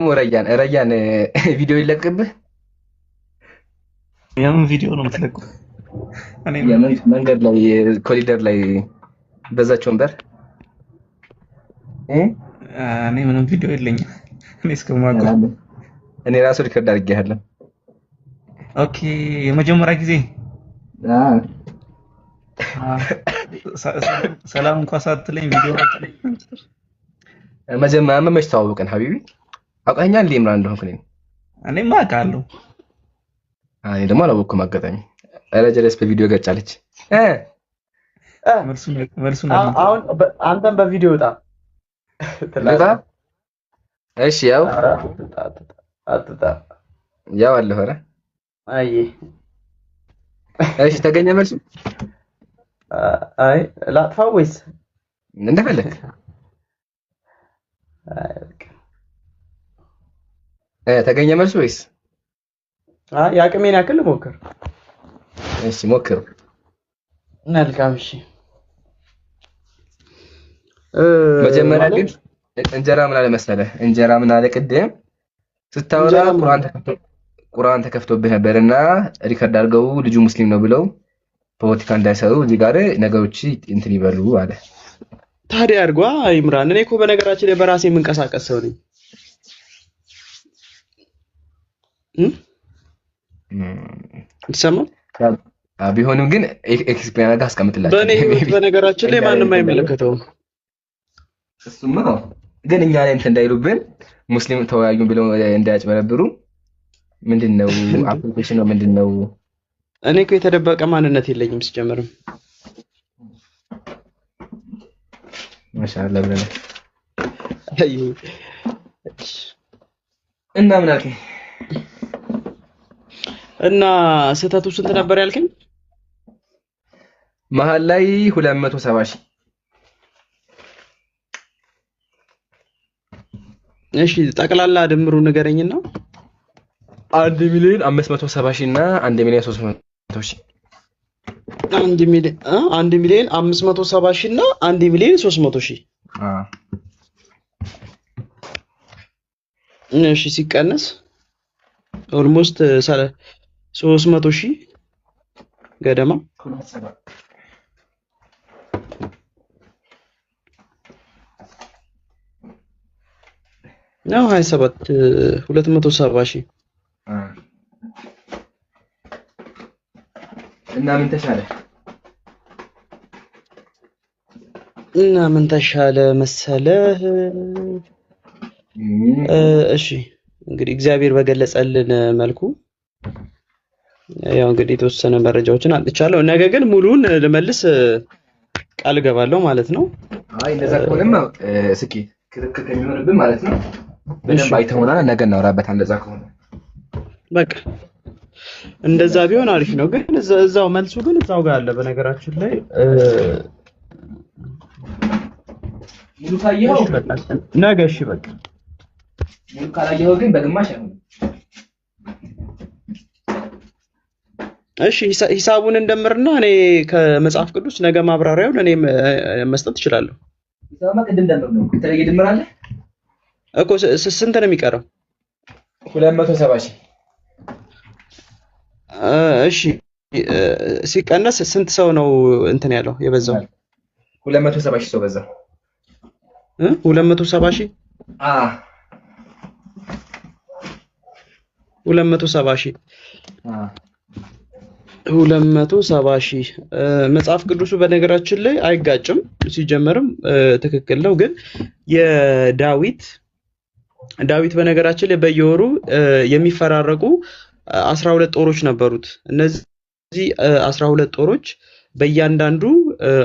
ረያን ቪዲዮ ይለቅብህ። የምን ቪዲዮ ነው የምትለቀው? እኔ መንገድ ላይ ኮሪደር ላይ በዛች ወንበር እኔ ምንም ቪዲዮ የለኝም። እኔ እስከማውቀው እኔ ራሱ ሪከርድ አድርጌያለሁ። ኦኬ የመጀመሪያ ጊዜ ሰላም እንኳን ሳትለኝ ቪዲዮ መጀመሪያ መች ተዋወቅን ሀቢቢ? አውቀኸኛል እንዴ ኢምራን እንደሆንኩ እኔ? እኔማ አውቃለሁ። እኔ ደግሞ አላወቅኩም። አጋጣሚ ኧረ ጀለስ በቪዲዮ ገጫለች። መልሱን አሁን አንተም በቪዲዮ ወጣ ትላታ። እሺ ያው አትጣ ያው አለ ሆረ። አይ እሺ ተገኘ መልሱ? አይ ላጥፋው ወይስ እንደፈለክ? ተገኘ መልሱ ወይስ? አይ ያቅሜን ያክል ሞክር። እሺ ሞክር። መልካም እሺ። መጀመሪያ ግን እንጀራ ምን አለ መሰለህ? እንጀራ ምን አለ ቅድም ስታወራ ቁርአን ተከፍቶብህ ነበርና ሪከርድ አድርገው ልጁ ሙስሊም ነው ብለው ፖለቲካ እንዳይሰሩ እዚህ ጋር ነገሮች እንትን ይበሉ አለ። ታዲያ አድርጓ ኢምራን። እኔ እኮ በነገራችን ላይ በራሴ የምንቀሳቀስ ሰው ነኝ። ይሰማል። ቢሆንም ግን ኤክስፕሌን አድርገህ አስቀምጥላቸው። በእኔ በነገራችን ላይ ማንም አይመለከተውም። እሱማ ግን እኛ ላይ እንትን እንዳይሉብን ሙስሊም ተወያዩን ብለው እንዳያጭበረብሩ ምንድነው አፕሊኬሽን ነው ምንድነው? እኔ እኮ የተደበቀ ማንነት የለኝም ሲጀምርም። ማሻአላ ብለና እና ምን አልከኝ? እና ስህተቱ ስንት ነበር ያልከኝ? መሀል ላይ 270 ሺህ። እሺ ጠቅላላ ድምሩ ንገረኝና 1 ሚሊዮን 570 ሺህ እና 1 ሚሊዮን 300 ሺህ። 1 ሚሊዮን 570 ሺህ እና 1 ሚሊዮን 300 ሺህ። እሺ ሲቀነስ ኦልሞስት 300 ሺህ ገደማ ነው 27 270 ሺህ እና ምን ተሻለ? እና ምን ተሻለ መሰለህ? እሺ እንግዲህ እግዚአብሔር በገለጸልን መልኩ ያው እንግዲህ የተወሰነ መረጃዎችን አጥቻለሁ። ነገ ግን ሙሉን ልመልስ ቃል ገባለሁ ማለት ነው። አይ እንደዛ ከሆነማ ስኪ ክርክር ከሚሆንብን ማለት ነው በደንብ አይተውና ነገ እናወራበታለን። እንደዛ ከሆነ በቃ እንደዛ ቢሆን አሪፍ ነው። ግን እዛው መልሱ ግን እዛው ጋር አለ። በነገራችን ላይ ሙሉ ካየኸው ነገ እሺ በቃ ሙሉ ካላየኸው ግን በግማሽ አይሆንም። እሺ ሂሳቡን እንደምርና እኔ ከመጽሐፍ ቅዱስ ነገ ማብራሪያውን እኔ መስጠት እችላለሁ። ሂሳቡማ ቅድም ደምር ነው። የተለየ ድምር አለ እኮ ስንት ነው የሚቀረው? 270 ሺህ። እሺ ሲቀነስ ስንት ሰው ነው እንትን ያለው የበዛው? 270 ሺህ ሰው በዛ። 270 ሺህ 270 ሺህ 270 ሺህ መጽሐፍ ቅዱሱ በነገራችን ላይ አይጋጭም። ሲጀመርም ትክክል ነው። ግን ዳዊት በነገራችን ላይ በየወሩ የሚፈራረቁ 12 ጦሮች ነበሩት። እነዚህ 12 ጦሮች በእያንዳንዱ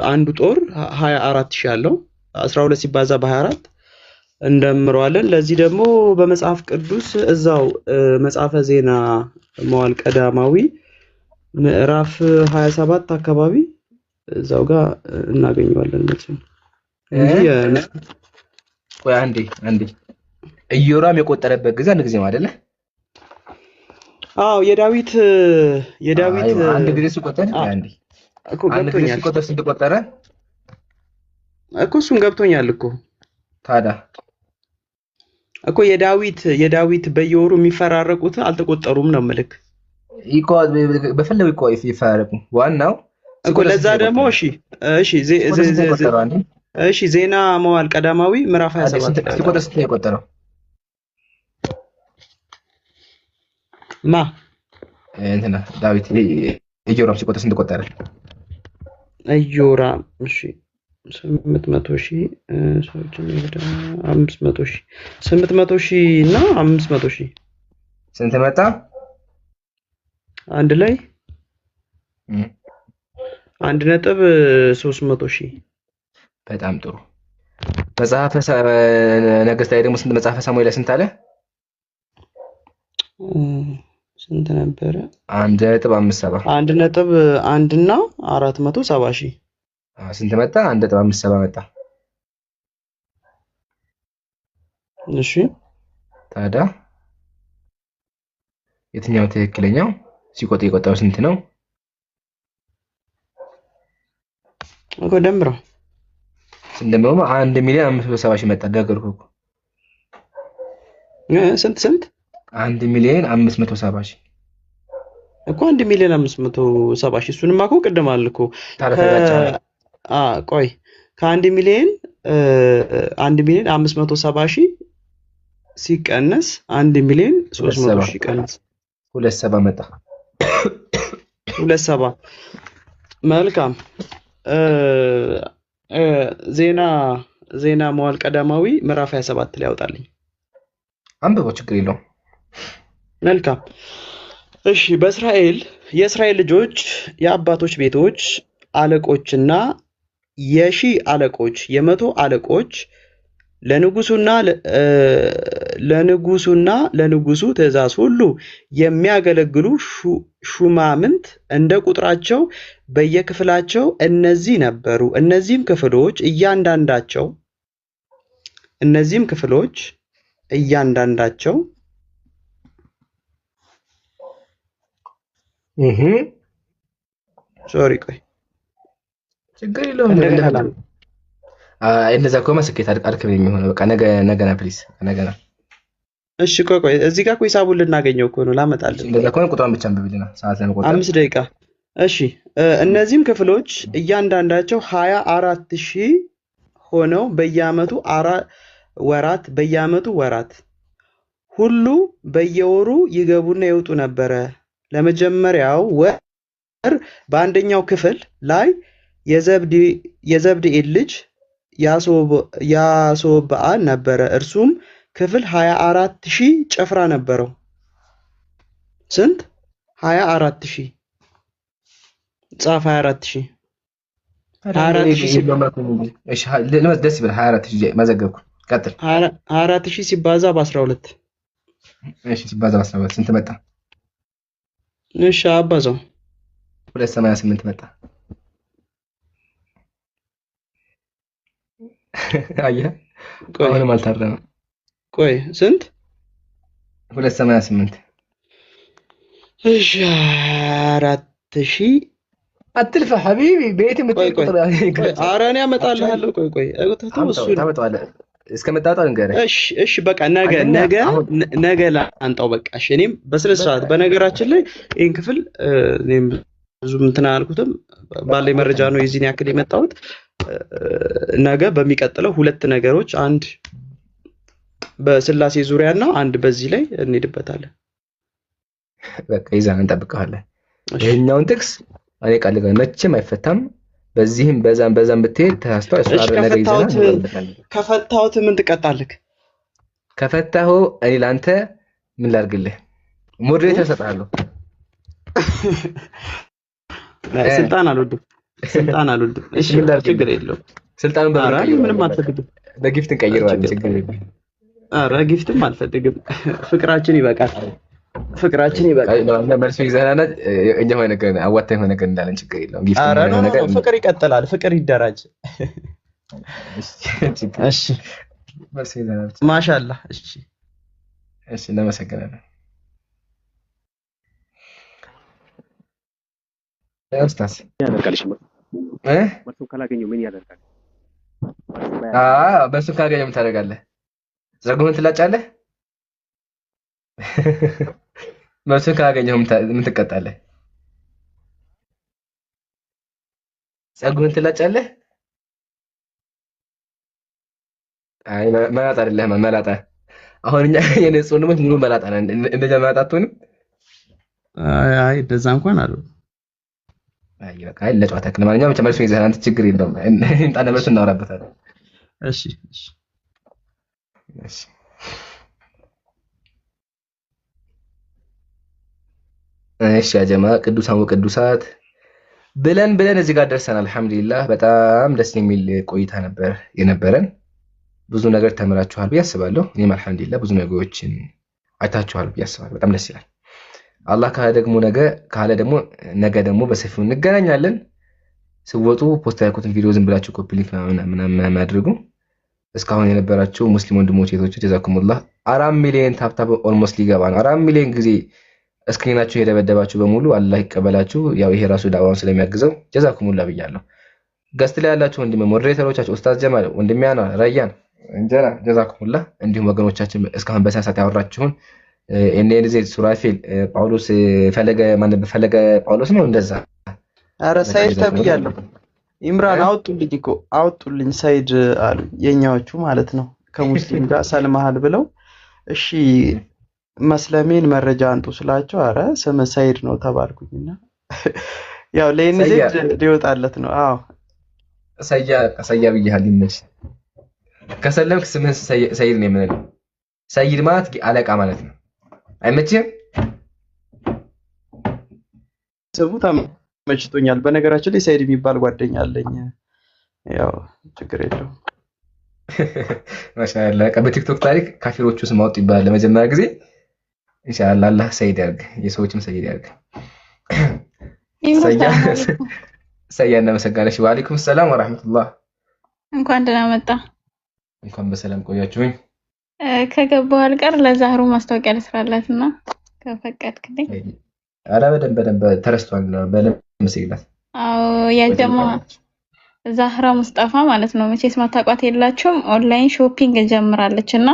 አንዱ ጦር 24000 አለው። 12 ሲባዛ በ24 እንደምረዋለን። ለዚህ ደግሞ በመጽሐፍ ቅዱስ እዛው መጽሐፈ ዜና መዋዕል ቀዳማዊ ምዕራፍ 27 አካባቢ እዛው ጋር እናገኘዋለን ማለት ነው። ቆይ አንዴ ኢዮራም የቆጠረበት ጊዜ አንድ ጊዜ ነው አይደለ? አዎ የዳዊት አንድ ጊዜ ሲቆጠር አንዴ አንድ ጊዜ ሲቆጠር ስንት ቆጠረ እኮ? እሱን ገብቶኛል እኮ። ታዲያ እኮ የዳዊት በየወሩ የሚፈራረቁት አልተቆጠሩም ነው ምልክ በፈለጉ ይፈራረቁ። ዋናው እኮ ለዛ ደግሞ እሺ ዜና መዋዕል ቀዳማዊ ምዕራፍ 27 ሲቆጥር ስንት ነው የቆጠረው? እንትና ዳዊት ኢዮራም ሲቆጥር ስንት ቆጠረ? ኢዮራም 800,000 ሰዎችን ይወዳ 500,000 800,000 እና 500,000 ስንት መጣ? አንድ ላይ 1.300,000። በጣም ጥሩ። መጽሐፈ ነገሥት ላይ ደግሞ ስንት መጽሐፈ ሳሙኤል ላይ ስንት አለ? ስንት ነበረ? 1.57 1.1 እና 470,000 ስንት መጣ? 1.57 መጣ። እሺ ታዲያ የትኛው ትክክለኛው ሲቆጥር የቆጠረው ስንት ነው? እኮ ደምረው እንደምንም 1,570,000 መጣ። ነገርኩህ እኮ ስንት 1,570,000 እኮ 1,570,000 እሱንማ እኮ ቅድም አለ እኮ ቆይ ከ1,570,000 ሲቀነስ 1,300,000 ቀነስ 270 መጣ። 270 መልካም። ዜና መዋዕል ቀዳማዊ ምዕራፍ 27 ላይ ያወጣልኝ። አንብበው ችግር የለውም። መልካም እሺ። የእስራኤል ልጆች የአባቶች ቤቶች አለቆችና የሺህ አለቆች የመቶ አለቆች ለንጉሱ ትእዛዝ ሁሉ የሚያገለግሉ ሹማምንት እንደ ቁጥራቸው በየክፍላቸው እነዚህ ነበሩ። እነዚህም ክፍሎች እያንዳንዳቸው ቆይ ችግር የለውም። እነዛ እኮ ስኬት አድክም የሚሆነው በቃ ነገና ፕሊስ ነገና። እሺ ቆይ እዚህ ጋር እኮ ሂሳቡን ልናገኘው እኮ ነው ላመጣልህ። እንደዛ ከሆነ ቁጥሩን ብቻ አንብብልና ሰዓት ለመቆጠር 5 ደቂቃ። እሺ እነዚህም ክፍሎች እያንዳንዳቸው 24,000 ሆነው በየዓመቱ ወራት ሁሉ በየወሩ ይገቡና ይወጡ ነበረ። ለመጀመሪያው ወር በአንደኛው ክፍል ላይ የዘብድኤል ልጅ ያሶብአል ነበረ። እርሱም ክፍል 24,000 ጭፍራ ነበረው። ስንት? 24,000 ጻፍ። 24,000 እሺ ደስ ይበል። 24,000 መዘገብኩ። ቀጥል። 24,000 ሲባዛ በ12 እሺ ሲባዛ በ12 ስንት መጣ? እሺ አባዛው 288 መጣ። አየህ አሁንም አልታረመም። ቆይ ስንት? 288 እሺ 4,000 አትልፋ ሐቢቢ ቤት የምትቆጥር ኧረ እኔ አመጣልሃለሁ። ቆይ ታመጣዋለህ እስከመጣጣው እንገረኝ። እሺ በቃ ነገ ላንጣው በቃ። እሺ እኔም በስነ ስርዓት በነገራችን ላይ ይሄን ክፍል እኔም ብዙም እንትን አላልኩትም ባለኝ መረጃ ነው የዚህን ያክል የመጣሁት። ነገ በሚቀጥለው ሁለት ነገሮች አንድ በስላሴ ዙሪያና አንድ በዚህ ላይ እንሄድበታለን። በቃ ይዘን እንጠብቀዋለን። ይሄኛውን ጥቅስ እኔ ቃል ጋር መቼም አይፈታም። በዚህም በዛም ብትሄድ ተሳስተው አስራር ነገር ይዘናል። ከፈታሁት ምን ትቀጣለህ? ከፈታሁ እኔ ላንተ ምን ላድርግልህ? ሞዴሬተር እሰጥሃለሁ። ስልጣን አልወድም። እሺ ችግር የለውም። ስልጣኑን ምንም አልፈልግም። በጊፍት እንቀይረዋለን። ችግር የለውም። ኧረ ጊፍትም አልፈልግም። ፍቅራችን ይበቃል። መልሶ ይዘናና እኛ ሆነ ነገር አዋጣኝ ሆነ ነገር እንዳለን ችግር የለውም። ጊፍት ሆነ ነገር ፍቅር ይቀጥላል። ፍቅር ይደራጅ። እሺ መልሶ ይዘናል። ማሻአላህ። እሺ እናመሰግናለን። ኡስታዝ ያደርጋል። መልሶ ካላገኘው ምን ያደርጋል? በሱ ካላገኘው ምን ታደርጋለህ? ዘርጉን ትላጫለህ? መልሱን ካገኘው ምን ትቀጣለህ? ፀጉርን ትላጫለህ? አይ መላጣ አይደለህም መላጣ። አሁን እኛ የነጽ ወንድሞች ሙሉ መላጣ ነን። እንደዛ መላጣ አትሆንም? አይ እንደዛ እንኳን አሉ። አይ በቃ ለጨዋታ ለማንኛውም ብቻ መልሱን ይዘህ አንተ ችግር የለውም። እንጣና መልሱን እናወራበታለን። እሺ እሺ እሺ እሺ ያ ጀማ ቅዱሳን ወቅዱሳት ብለን እዚህ ጋር ደርሰናል። አልሐምዱሊላህ በጣም ደስ የሚል ቆይታ ነበር የነበረን። ብዙ ነገር ተምራችኋል ብዬ አስባለሁ። እኔም አልሐምዱሊላህ ብዙ ነገሮችን አይታችኋል ብዬ አስባለሁ። በጣም ደስ ይላል። አላህ ካለ ደግሞ ነገ ደግሞ በሰፊው እንገናኛለን። ስወጡ ፖስት ያልኩትን ቪዲዮ ዝም ብላችሁ ኮፒ ሊንክ ምናምን አድርጉ። እስካሁን የነበራችሁ ሙስሊም ወንድሞች እህቶች ጀዛኩሙላህ። 4 ሚሊዮን ታፕታፕ ኦልሞስት ሊገባ ነው። 4 ሚሊዮን ጊዜ እስክሪናችሁ የደበደባችሁ በሙሉ አላህ ይቀበላችሁ። ያው ይሄ ራሱ ዳዋውን ስለሚያግዘው ጀዛኩሙላህ ብያለሁ። ገስት ላይ ያላችሁ ወንድም ሞዴሬተሮቻችሁ ኡስታዝ ጀማል፣ ወንድሚያና፣ ረያን፣ እንጀራ ጀዛኩሙላህ። እንዲሁም ወገኖቻችን እስካሁን በሰዓት ያወራችሁን ኤንኤንዜ፣ ሱራፌል፣ ጳውሎስ ፈለገ ጳውሎስ ነው እንደዛ። አረ ሳይድ ተብያለሁ። ኢምራን አውጡልኝ ሳይድ አሉ የኛዎቹ ማለት ነው። ከሙስሊም ጋር ሰልመሃል ብለው እሺ መስለሜን መረጃ አንጡ ስላቸው አረ ስም ሳይድ ነው ተባልኩኝና ያው ለኔ ሊወጣለት ነው። አዎ ሰያ ብያለሁ። ይመች ከሰለምክ ስምህን ሰይድ ነው የምንለው። ሰይድ ማለት አለቃ ማለት ነው። አይመችም? ስሙ ተመችቶኛል። በነገራችን ላይ ሰይድ የሚባል ጓደኛ አለኝ። ያው ችግር የለውም። ማሻአላህ በቲክቶክ ታሪክ ካፊሮቹ ስም አውጡ ይባላል ለመጀመሪያ ጊዜ። ኢንሻአላህ አላህ ሰይድ ያርግ፣ የሰዎችም ሰይድ ያርግ። ሰያ እናመሰግናለሽ። ወአለይኩም ሰላም ወራህመቱላህ። እንኳን ደህና መጣ። እንኳን በሰላም ቆያችሁኝ። ከገባሁ አልቀር ለዛህሩ ማስታወቂያ ልስራላትና ከፈቀድክልኝ። አረ በደንብ ተረስቷል። በደንብ ሲግላት። አዎ ያጀማ ዛህራ ሙስጠፋ ማለት ነው። መቼስ ማታቋት የላችሁም። ኦንላይን ሾፒንግ ጀምራለችና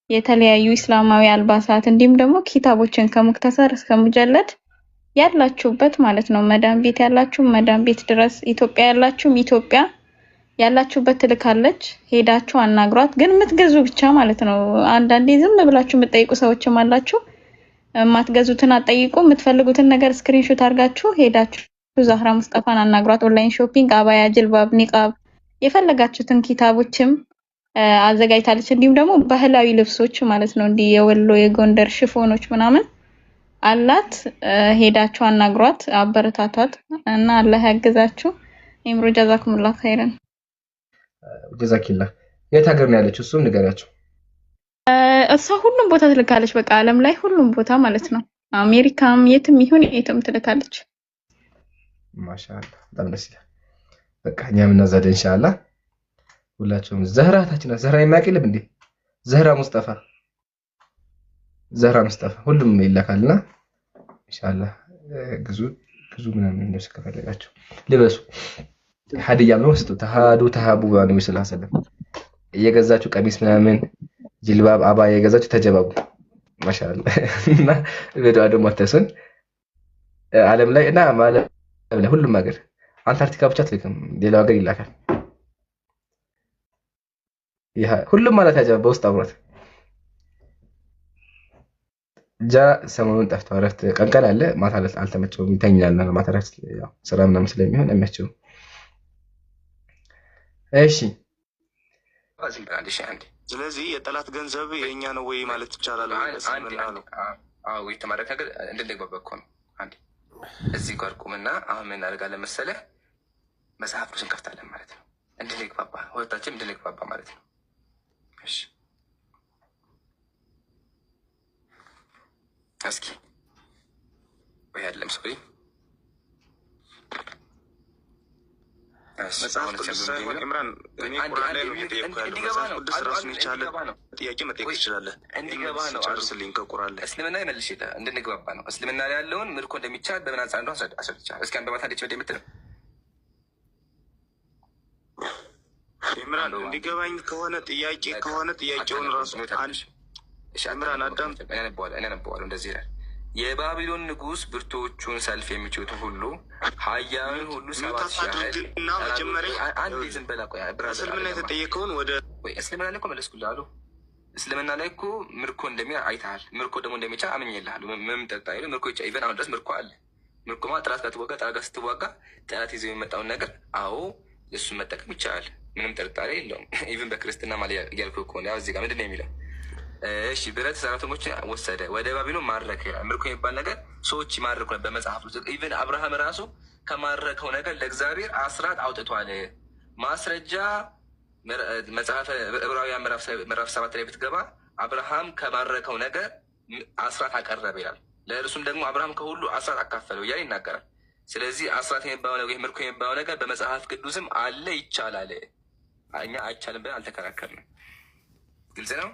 የተለያዩ እስላማዊ አልባሳት እንዲሁም ደግሞ ኪታቦችን ከሙክተሰር እስከ ሙጀለድ ያላችሁበት ማለት ነው። መዳም ቤት ያላችሁ መዳም ቤት ድረስ፣ ኢትዮጵያ ያላችሁም ኢትዮጵያ ያላችሁበት ትልካለች። ሄዳችሁ አናግሯት። ግን የምትገዙ ብቻ ማለት ነው። አንዳንዴ ዝም ብላችሁ የምትጠይቁ ሰዎችም አላችሁ። የማትገዙትን አትጠይቁ። የምትፈልጉትን ነገር ስክሪንሾት አድርጋችሁ ሄዳችሁ ዛህራ ሙስጠፋን አናግሯት። ኦንላይን ሾፒንግ አባያ፣ ጅልባብ፣ ኒቃብ የፈለጋችሁትን ኪታቦችም አዘጋጅታለች። እንዲሁም ደግሞ ባህላዊ ልብሶች ማለት ነው። እንዲህ የወሎ የጎንደር ሽፎኖች ምናምን አላት። ሄዳችሁ አናግሯት፣ አበረታቷት እና አላህ ያግዛችሁ። ኢምሮ ጀዛኩሙላህ ኸይረን። ጀዛኪላህ። የት ሀገር ነው ያለችው? እሱም ንገሪያቸው። እሷ ሁሉም ቦታ ትልካለች። በቃ ዓለም ላይ ሁሉም ቦታ ማለት ነው። አሜሪካም የትም ይሁን የትም ትልካለች። ማሻአላህ በጣም ደስ ይላል። በቃ እኛም እናዛደ ኢንሻአላህ ሁላችሁም። ዘህራታችን ዘህራ የማያውቅልም እንዴ? ዘህራ ሙስጠፋ ሁሉም ይላካልና ኢንሻአላህ ግዙ ምናምን ልብስ ከፈለጋችሁ ልበሱ። ሀዲያ ነው ስጡ። ተሃቡ ነው ሰለላሁ ዐለይሂ ወሰለም። እየገዛችሁ ቀሚስ ምናምን ጅልባብ አባ እየገዛችሁ ተጀባቡ። ማሻአላህ እና በዱዓ ደግሞ አትሰን ዓለም ላይ እና ማለት ሁሉም ሀገር አንታርክቲካ ብቻ አትልክም፣ ሌላው ሀገር ይላካል። ሁሉም ማለት ያጀባ በውስጥ አብሯት ሰሞኑን ጠፍቷል። እረፍት ቀን አለ፣ ማታ አልተመቸውም፣ ይተኛል። ማታ እረፍት ያው ስራ ምናምን ስለሚሆን አይመቸውም። እሺ ስለዚህ የጠላት ገንዘብ የኛ ነው ወይ ማለት ይቻላል? አዎ የተማረከ ነገር እንደደግበበ እኮ ነው። አንዴ እዚህ ጋር ቁምና አሁን ምን እናደርጋለን መሰለህ? መጽሐፍ ቅዱስን ከፍታለን ማለት ነው። እንድንግባባ ሁለታችንም እንድንግባባ ማለት ነው። እሺ እስኪ ወይ አይደለም ሶሪ መጽሐፍ ቅዱስ ሳይሆን ኢምራን እኔ ቁርአን ላይ ነው የጠየቅኩህ ያለው። መጽሐፍ ቅዱስ ራሱን የቻለ ጥያቄ መጠየቅ ትችላለህ። እንዲገባ ነው ጨርስልኝ ከቁርአን ላይ እስልምና ይመልሽ እንድንግባባ ነው። እስልምና ላይ ያለውን ምርኮ እንደሚቻል በምን አንጻር እንደሆነ አስረድቻለሁ። እስኪ አንበባታ ልጅ ወደ የምትለው ኢምራን እንዲገባኝ ከሆነ ጥያቄውን ራሱ እሺ አምራን አዳም እኔ አነበዋለሁ እንደዚህ ይላል የባቢሎን ንጉስ ብርቶቹን ሰልፍ የሚችሉት ሁሉ ኃያላን ሁሉ 7,000 እና መጀመሪያ አንድ ዝም በላ ቆይ እስልምና የተጠየቀውን ወደ ወይ እስልምና ላይ እኮ መለስኩልህ አሉ እስልምና ላይ እኮ ምርኮ እንደሚያ አይተሃል ምርኮ ደግሞ እንደሚቻ አምኜልሃለሁ ምንም ጠጣ ይሉ ምርኮ ይቻ ኢቨን አሁን ድረስ ምርኮ አለ ምርኮ ማለት ጠላት ጋር ትወጋ ጠላት ጋር ስትዋጋ ጠላት ይዘው የሚመጣውን ነገር አዎ እሱን መጠቀም ይቻላል ምንም ጥርጣሬ የለውም ኢቨን በክርስትና ማለት እያልኩ እኮ ነው ያው እዚህ ጋር ምንድን ነው የሚለው እሺ ብረት ሰራተኞችን ወሰደ ወደ ባቢሎን ማረከ ይላል ምርኮ የሚባል ነገር ሰዎች ይማርኩ ነበር በመጽሐፍ ውስጥ ኢቨን አብርሃም ራሱ ከማረከው ነገር ለእግዚአብሔር አስራት አውጥቷል ማስረጃ መጽሐፈ ዕብራውያን ምዕራፍ 7 ላይ ብትገባ አብርሃም ከማረከው ነገር አስራት አቀረበ ይላል ለእርሱም ደግሞ አብርሃም ከሁሉ አስራት አካፈለው እያለ ይናገራል ስለዚህ አስራት የሚባለው ነገር ምርኮ የሚባለው ነገር በመጽሐፍ ቅዱስም አለ ይቻላል እኛ አይቻልም ብለን አልተከራከርንም ግልጽ ነው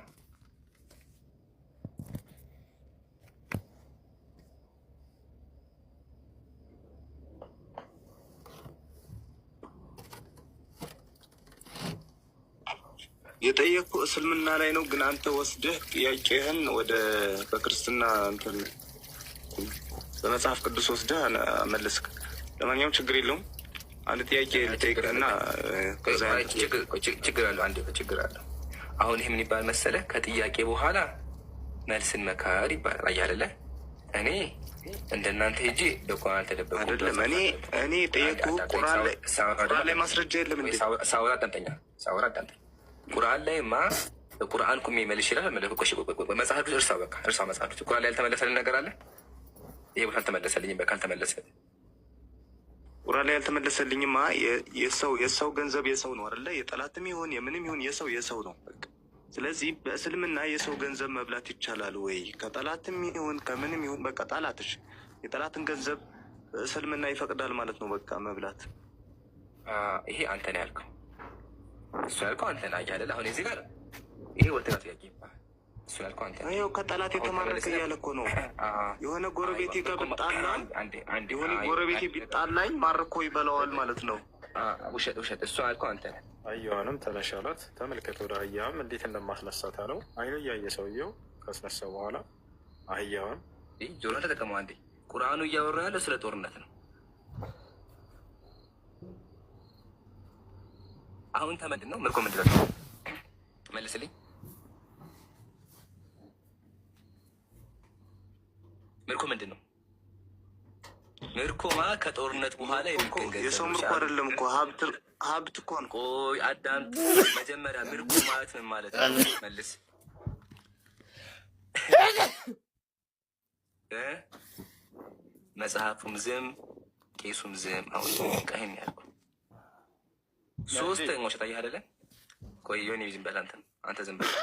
የጠየቁ እስልምና ላይ ነው ግን አንተ ወስደህ ጥያቄህን ወደ በክርስትና እንትን በመጽሐፍ ቅዱስ ወስደህ መለስክ ለማንኛውም ችግር የለውም አንድ ጥያቄ ልጠይቅህና ችግር አለው አንዴ ችግር አለው አሁን ይህ ምን ይባል መሰለህ ከጥያቄ በኋላ መልስን መካድ ይባላል አያለለ እኔ እንደናንተ ሄጄ በቁርአን አልተደበኩም አይደለም እኔ ጠየቁ ቁርአን ላይ ማስረጃ የለም እንዴ ሳውራ አዳምጠኛ ቁርአን ላይ ማ ቁርአን ቁሜ መልሽ ይላል መጽሐፍ ቅዱስ እርሳው በቃ እርሳው መጽሐፍ ቅዱስ ቁርአን ላይ ያልተመለሰልን ነገር አለ ይሄ ቦታ አልተመለሰልኝም በቃ አልተመለሰልኝ ቁርአን ላይ ያልተመለሰልኝማ የሰው ገንዘብ የሰው ነው አይደለ የጠላትም ይሁን የምንም ይሁን የሰው ነው በቃ ስለዚህ በእስልምና የሰው ገንዘብ መብላት ይቻላል ወይ ከጠላትም ይሁን ከምንም ይሁን በቃ ጠላትሽ የጠላትን ገንዘብ በእስልምና ይፈቅዳል ማለት ነው በቃ መብላት ይሄ አንተ ነው ያልከው እሱ ያልከው አንተ ነህ አይደል አሁን እዚህ ጋር ይሄ ወተና ጥያቄ ይባላል እሱ ያልከው አንተ ነህ ይኸው ከጠላት የተማረከ እያለ እኮ ነው የሆነ ጎረቤቴ ጋር ብጣላ የሆነ ጎረቤቴ ቢጣላኝ ማርኮ ይበላዋል ማለት ነው ውሸት እሱ ያልከው አንተ ነህ አህያዋንም ተነሻላት ተመልከት ወደ አህያም እንዴት እንደማስነሳት አለው አይኑ እያየ ሰውየው ካስነሳው በኋላ አህያዋን ጆሮ ተጠቀመው አንዴ ቁርአኑ እያወራ ያለው ስለ ጦርነት ነው አሁን ተመድን ነው ምርኮ ምንድን ነው መልስልኝ ምርኮ ምንድን ነው ምርኮማ ከጦርነት በኋላ የሚገኝ የሰው ምርኮ አይደለም እኮ ሀብት እኮ ነው ቆይ አዳምጥ መጀመሪያ ምርኮ ማለት ምን ማለት ነው መልስ መጽሐፉም ዝም ቄሱም ዝም አሁን ቀህን ያልኩ ሶስተኛው ሸታዬ አይደለ ቆይ የኔ ዝም በል አንተ ዝም በል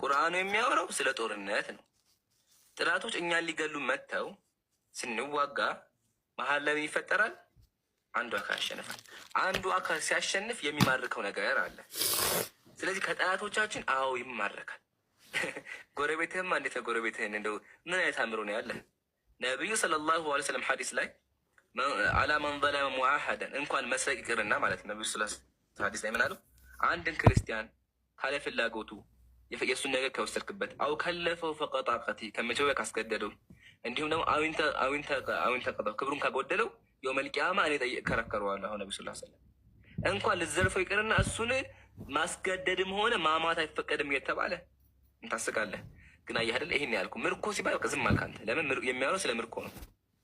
ቁርአኑ የሚያወራው ስለ ጦርነት ነው ጥላቶች እኛን ሊገሉ መጥተው ስንዋጋ መሀል ላይ ይፈጠራል አንዱ አካል ያሸንፋል አንዱ አካል ሲያሸንፍ የሚማርከው ነገር አለ ስለዚህ ከጠላቶቻችን አዎ ይማረካል ጎረቤትህማ እንዴት ነው ጎረቤትህን እንደው ምን አይነት አምሮ ነው ያለ ነብዩ ሰለላሁ ዐለይሂ ወሰለም ሐዲስ ላይ አላ መን ظلم ሙአሐደን እንኳን መስረቅ ይቅርና ማለት ነብዩ ሰለላሁ ሐዲስ ላይ ምን አሉ አንድን ክርስቲያን ካለ ፍላጎቱ የሱን ነገር ከወሰድክበት አው ከለፈው ፈቀጣቀቲ ከመቼው ካስገደደው እንዲሁም ደግሞ አዊንተ ቀጣው ክብሩን ካጎደለው የውመል ቂያማ እኔ እከራከረዋለሁ አሁን ነብዩ ሰለላሁ ዐለይሂ ወሰለም እንኳን ልዘልፈው ይቅርና እሱን ማስገደድም ሆነ ማማት አይፈቀድም እየተባለ እንታስቃለህ ግን አየህ አይደል ይሄን ያልኩ ምርኮ ሲባል ዝም አልክ አንተ ለምን የሚያወራው ስለ ምርኮ ነው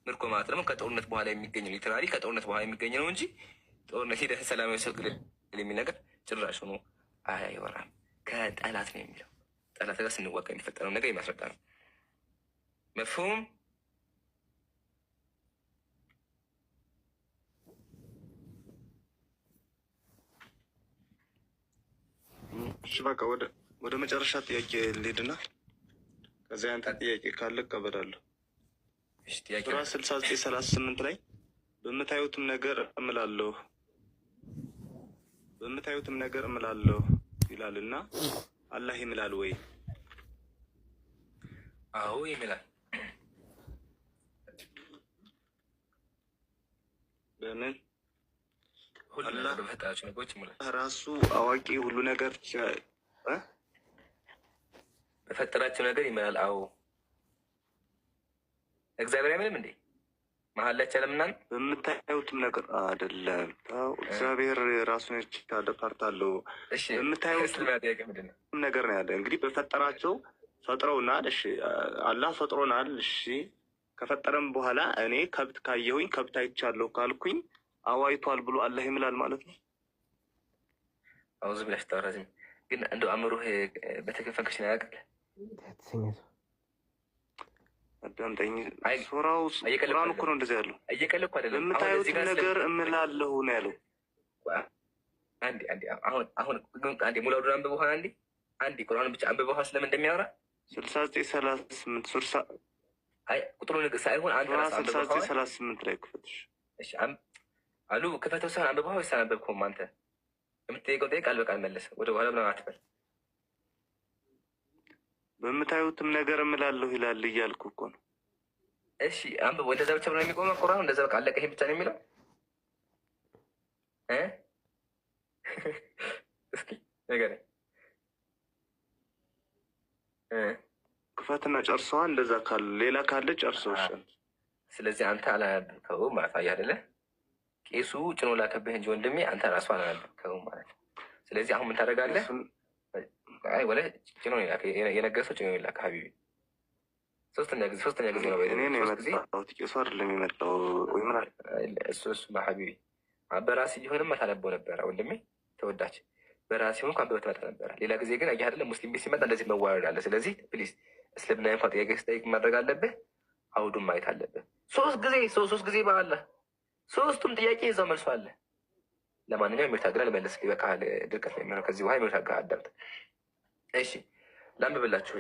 ምርኮ ማለት ደግሞ ከጦርነት በኋላ የሚገኝ ነው ሊትራሊ ከጦርነት በኋላ የሚገኝ ነው እንጂ ጦርነት ሄደህ ሰላማዊ ሰልፍ የሚል ነገር ጭራሽ ሆኖ አይወራም ከጠላት ነው የሚለው ጠላት ጋር ስንዋጋ የሚፈጠረው ነገር የሚያስረዳ ነው መፍሁም እሺ በቃ ወደ መጨረሻ ጥያቄ ልሄድና ከዚያ አንተ ጥያቄ ካለ እቀበላለሁ እሺ ጥያቄ ሱራ 69:38 ላይ በምታዩትም ነገር እምላለሁ ይላልና አላህ ይምላል ወይ አዎ ይምላል በምን አላህ በፈጣሪዎች ነገሮች ይምላል ራሱ አዋቂ ሁሉ ነገር በፈጠራቸው ነገር ይመራል። አዎ እግዚአብሔር አይምልም እንዴ? መሀል ላይ ቻለምና በምታዩትም ነገር አይደለም። እግዚአብሔር ራሱን የቻለ ፓርት አለው። በምታዩትም ነገር ነው ያለ። እንግዲህ በፈጠራቸው ፈጥረውናል። እሺ አላህ ፈጥሮናል። እሺ ከፈጠረም በኋላ እኔ ከብት ካየሁኝ ከብት አይቻለሁ ካልኩኝ አዋይቷል ብሎ አላህ ይምላል ማለት ነው። አውዝ ብለሽ ተወራዝም ግን እንደው አእምሮህ በተከፈንከሽ ነው ያውቃል። አዳምጠኝ። ሱራው ቁርአን እኮ ነው እንደዚህ ያለው። እየቀለድኩ አይደለም። በምታዩት ነገር እምላለሁ ነው ያለው። አንዴ አሁን ሙላውዱን አንብበው ሆነ አንዴ ቁርአን ብቻ አንብበው ስለምን እንደሚያወራ 6938 አይ ቁጥሩን ሳይሆን አንተ ራስህ አንብበው 6938 ላይ ክፈትሽ። እሺ አሉ ክፈተው ሳይሆን አንብበው ወይስ አላነበብከውም? አንተ የምትጠይቀው ጥያቄ ቃል በቃል መለሰ። ወደ በኋላ ምናምን አትበል። በምታዩትም ነገር እምላለሁ ይላል እያልኩ እኮ ነው። እሺ አንብበው። እንደዛ ብቻ ነው የሚቆመው ቁርአን? እንደዛ በቃ አለቀ? ይሄ ብቻ ነው የሚለው? እስኪ ንገረኝ። ክፈትና ጨርሰዋ። እንደዛ ካለ ሌላ ካለ ጨርሰው። ስለዚህ አንተ አላነበብከውም ማለት አየህ አይደለ? ቄሱ ጭኖ ላከብህ እንጂ ወንድሜ አንተ ራሱ አላነበብከውም ማለት ነው። ስለዚህ አሁን ምን ታደርጋለህ? አይ ወለ ጭኖ የነገሰው ጭኖ ይላክ ሀቢቢ ሶስተኛ ጊዜ ነው ወይ? እኔ ነው የመጣው ቄሱ አይደለም የመጣው ወይ ምን አለ እሱ በሀቢቢ በራሲ ቢሆንማ ታነበው ነበረ ወንድሜ ተወዳጅ። በራሲ ሆኖ እንኳን በተመጣ ነበረ። ሌላ ጊዜ ግን አየህ አይደለ ሙስሊም ቤት ሲመጣ እንደዚህ መዋረድ አለ። ስለዚህ ፕሊዝ እስልምና እንኳን ጥያቄ ስጠይቅ ማድረግ አለብህ፣ አውዱን ማየት አለብህ። ሶስት ጊዜ በአለ ሶስቱም ጥያቄ እዛው መልሶ አለ። ለማንኛውም የሚታገላ ልመልስ ይበቃል። ድርቀት ነው የሚሆነው ከዚህ በኋላ የሚታገላ አዳምጥ። እሺ ላንብብላችሁ።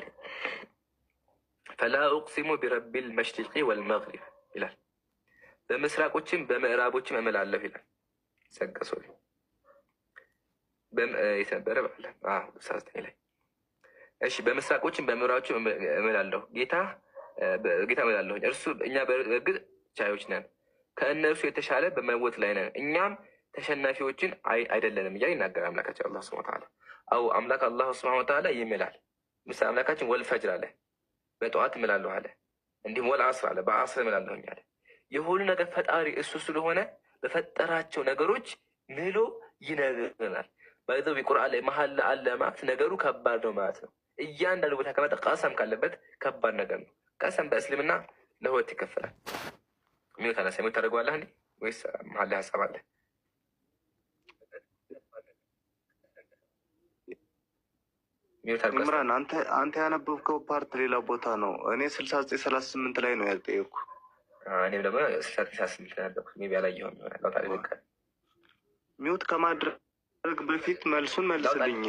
ፈላ ኡቅሲሙ ቢረቢል መሽሪቂ ወልመግሪብ ይላል። በምስራቆችም በምዕራቦችም እምላለሁ ይላል። ሰቀሶ የተነበረ ባለ ሳስተኝ ላይ እሺ በምስራቆችም በምዕራቦችም እምላለሁ ጌታ እምላለሁ እርሱ እኛ በእርግጥ ቻዮች ነን፣ ከእነርሱ የተሻለ በመወት ላይ ነን፣ እኛም ተሸናፊዎችን አይደለንም እያለ ይናገራል አምላካችን አላህ ሱብሓነሁ ወተዓላ። አው አምላክ አላህ ሱብሓነሁ ወተዓላ ይምላል። ምሳሌ አምላካችን ወልፈጅር አለ፣ በጠዋት እምላለሁ አለ። እንዲሁም ወልዐስር አለ፣ በዐስር እምላለሁ አለ። የሁሉ ነገር ፈጣሪ እሱ ስለሆነ በፈጠራቸው ነገሮች ምሎ ይነግረናል። ባይዘው ቁርአን ላይ መሀል አለ ማለት ነገሩ ከባድ ነው ማለት ነው። እያንዳንዱ ቦታ ከመጣ ቀሰም ካለበት ከባድ ነገር ነው። ቀሰም በእስልምና ለሁለት ይከፈላል። ምን ታላሰ ምን ታደርገዋለህ እንዴ? ወይስ መሀል ላይ ሀሳብ አለ? ኢምራን አንተ ያነበብከው ፓርት ሌላ ቦታ ነው። እኔ 6938 ላይ ነው ያልጠየኩ። እኔም ደግሞ 6938 ላይ ያነበብኩት ሜቢ አላየሁም ይሆናል። ለውጣ ልቀ ሚውት ከማድረግ በፊት መልሱን መልስልኝ።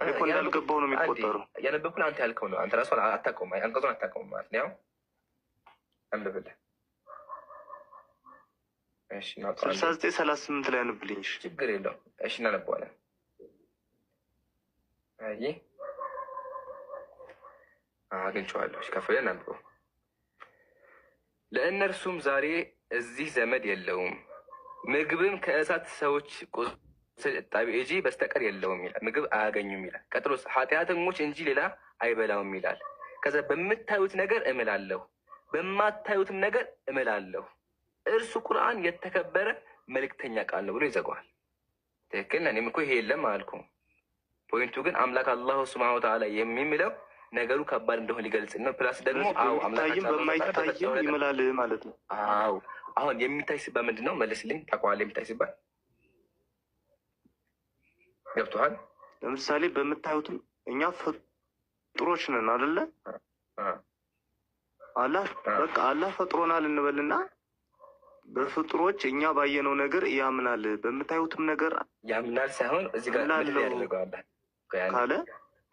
እኮ እንዳልገባው ነው የሚቆጠሩ። ያነበብኩን አንተ ያልከው ነው። አንተ ራሱ አታውቀውም፣ አንቀጹን አታውቀውም ማለት ነው። አንብብልህ። እሺ 6938 ላይ አንብልኝ። ችግር የለውም። እሺ እናነበዋለን። አይ አግኝቼዋለሁ። እሺ ከፍ ብለን አንብበው። ለእነርሱም ዛሬ እዚህ ዘመድ የለውም፣ ምግብም ከእሳት ሰዎች ቁስል እጣቢ እንጂ በስተቀር የለውም ይላል። ምግብ አያገኙም ይላል። ቀጥሎስ ኃጢአተኞች እንጂ ሌላ አይበላውም ይላል። ከዛ በምታዩት ነገር እምላለሁ፣ በማታዩትም ነገር እምላለሁ። እርሱ ቁርአን የተከበረ መልእክተኛ ቃል ነው ብሎ ይዘጋዋል። ትክክል። እኔም እኮ ይሄ የለም አልኩም። ፖይንቱ ግን አምላክ አላሁ ሱብሓነሁ ወተዓላ የሚምለው ነገሩ ከባድ እንደሆነ ሊገልጽ ነው። ፕላስ ደግሞ አምላካችን በማይታየው ይምላል ማለት ነው። አዎ አሁን የሚታይ ሲባል ምንድን ነው? መልስልኝ። ታውቀዋለህ? የሚታይ ሲባል ገብቶሃል? ለምሳሌ በምታዩትም እኛ ፍጡሮች ነን አይደለ? አላህ ፈጥሮናል እንበልና በፍጡሮች እኛ ባየነው ነገር ያምናል። በምታዩትም ነገር ያምናል ሳይሆን እዚህ ጋር ምን ያደርገዋል ካለ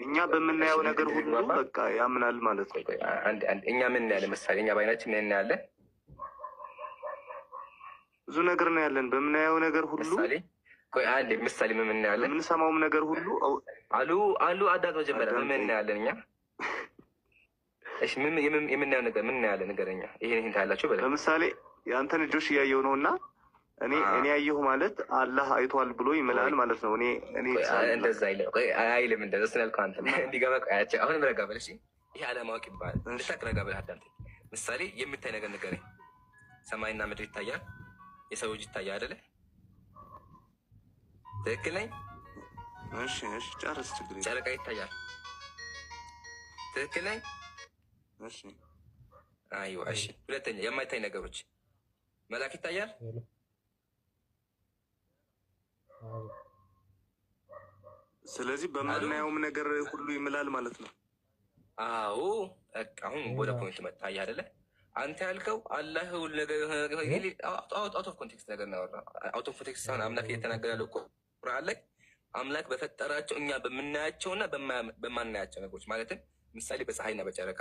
እኛ በምናየው ነገር ሁሉ በቃ ያምናል ማለት ነው። እኛ ምን ያለ ምሳሌ እኛ ባይናችን ምን ያለ ብዙ ነገር ነው ያለን። በምናየው ነገር ሁሉ ምሳሌ ምን ያለን የምንሰማውም ነገር ሁሉ አሉ አዳት መጀመሪያ ምን ያለን እኛ እሺ የምናየው ነገር ምን ያለ ነገርኛ ይሄን ታያላችሁ። ለምሳሌ የአንተን ልጆች እያየው ነው እና እኔ ያየሁ ማለት አላህ አይቷል ብሎ ይምላል ማለት ነው። እኔ እንደዛ አይልም። እንደዛ ስላልከው አንተ እንዲገባ ቆያቸው። አሁንም ረጋ በል እሺ። ይሄ አለማወቅ ይባላል። እንድታቅ ረጋ በል አዳምጠኝ። ምሳሌ የምታይ ነገር ንገረኝ። ሰማይና ምድር ይታያል፣ የሰው እጅ ይታያል አይደለ? ትክክል ነኝ? እሺ ጨርስ። ችግር የለም። ጨረቃ ይታያል። ትክክል ነኝ? እሺ አይዋ። እሺ ሁለተኛ የማይታይ ነገሮች መልአክ ይታያል። ስለዚህ በማናየውም ነገር ሁሉ ይምላል ማለት ነው። አዎ በቃ አሁን ወደ ፖይንት መጣ አይደለ? አንተ ያልከው አላህ ሁሉ ነገር አውት ኦፍ ኮንቴክስት ነገር ነው ያወራው። አውት ኦፍ ኮንቴክስት ሳይሆን አምላክ እየተናገረ ያለው ቁርአን ላይ አምላክ በፈጠራቸው እኛ በምናያቸውና በማናያቸው ነገሮች ማለትም ምሳሌ በፀሐይና በጨረቃ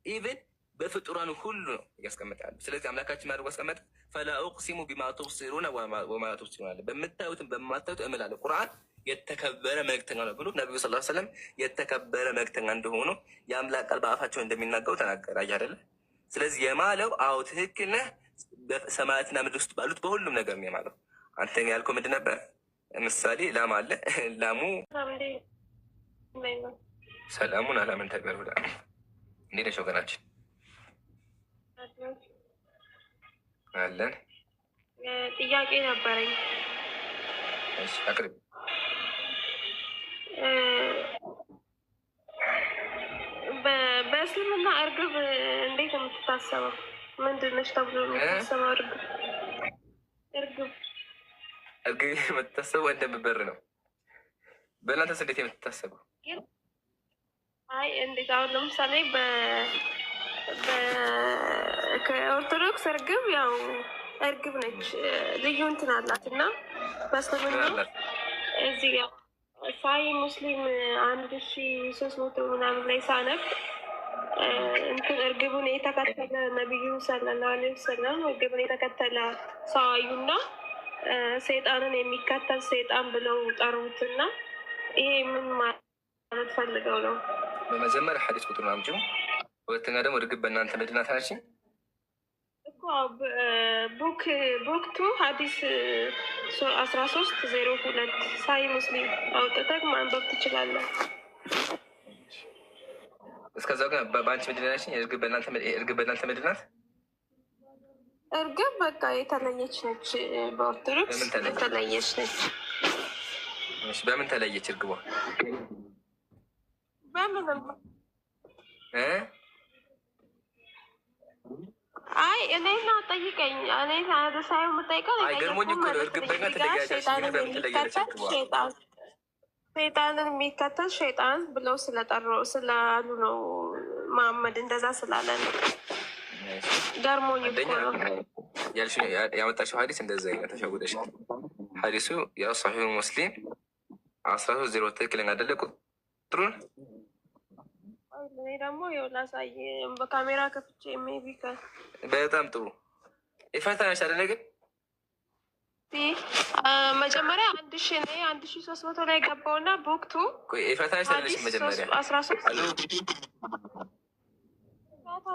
ኢቭን በፍጡራኑ ሁሉ ነው እያስቀመጠ ያለው። ስለዚህ አምላካችን ማድረጉ አስቀመጠ። ፈላ ኡቅሲሙ ቢማ ቱብሲሩነ ወማ ላ ቱብሲሩነ አለ። በምታዩትም በማታዩት እምላለሁ። ቁርአን የተከበረ መልእክተኛ ነው ብሎ ነቢዩ ሰለላሁ ዐለይሂ ወሰለም የተከበረ መልእክተኛ እንደሆኑ የአምላክ ቃል በአፋቸው እንደሚናገሩ ተናገረ። አየህ አይደለ? ስለዚህ የማለው አዎ ትክክል ነህ። በሰማያትና ምድር ውስጥ ባሉት በሁሉም ነገር ነው የማለው። አንተ ያልከው ምንድን ነበር? ምሳሌ ላም አለ። ላሙ ሰላሙን አላምን ተግበር ብላ እንዴት ነሽ ወገናችን? አለን። ጥያቄ ነበረኝ። እሺ አቅርብ። በእስልምና እርግብ እንዴት ነው የምትታሰበው? ምንድን ነች ተብሎ የምትታሰበው? እርግብ የምትታሰበው እንደምበር ነው። በእናንተስ እንዴት የምትታሰበው? አይ እንዴት አሁን ለምሳሌ ከኦርቶዶክስ እርግብ ያው እርግብ ነች፣ ልዩ እንትን አላት እና በእስልምና እዚህ ሳይ ሙስሊም 1300 ምናምን ላይ ሳነብ እንትን እርግቡን የተከተለ ነቢዩ ሰለላሁ ዐለይሂ ወሰለም እርግቡን የተከተለ ሰው አዩና ሰይጣንን የሚከተል ሰይጣን ብለው ጠሩትና ይሄ ምን ማለት ፈልገው ነው? በመጀመሪያ ሐዲስ ቁጥር ነው አምጪው። ሁለተኛ ደግሞ እርግብ በእናንተ መዲና ታናሽ እኮ ቡክቱ ሐዲስ 1302 ሳይ ሙስሊም አውጥተህ ማንበብ ትችላለህ። እስከዛው ግን በአንቺ መዲና ነሽ። እርግብ በእናንተ መዲና እርግብ በቃ የተለየች ነች። በኦርቶዶክስ የተለየች ነች። በምን ተለየች እርግቧ? በምንም አይ እኔና ጠይቀኝ። እኔ ሳይሆን የምጠይቀው ገርሞኝ እኮ ነው። እርግብ በእኛ ተለያለች። ሰይጣንን የሚከተል ሸይጣን ብለው ስለጠራው ስላሉ ነው። መሐመድ እንደዛ ስላለ ነው። ገርሞኝ እኮ ነው። ያመጣሽው ሀዲስ እንደዛ አይነት ተሸጉደሻል። ሀዲሱ ያው ሰሒሁ ሙስሊም 13 ትክክለኛ አይደለ? ቁጥሩን እኔ ደግሞ ይኸው ላሳይ በካሜራ ከፍቼ ሜቢ በጣም ጥሩ የፈተናሽ አይደለ? ግን መጀመሪያ 1300 ላይ ገባውና ቦክቱ የፈተናሽ አይደለሽ? መጀመሪያ 13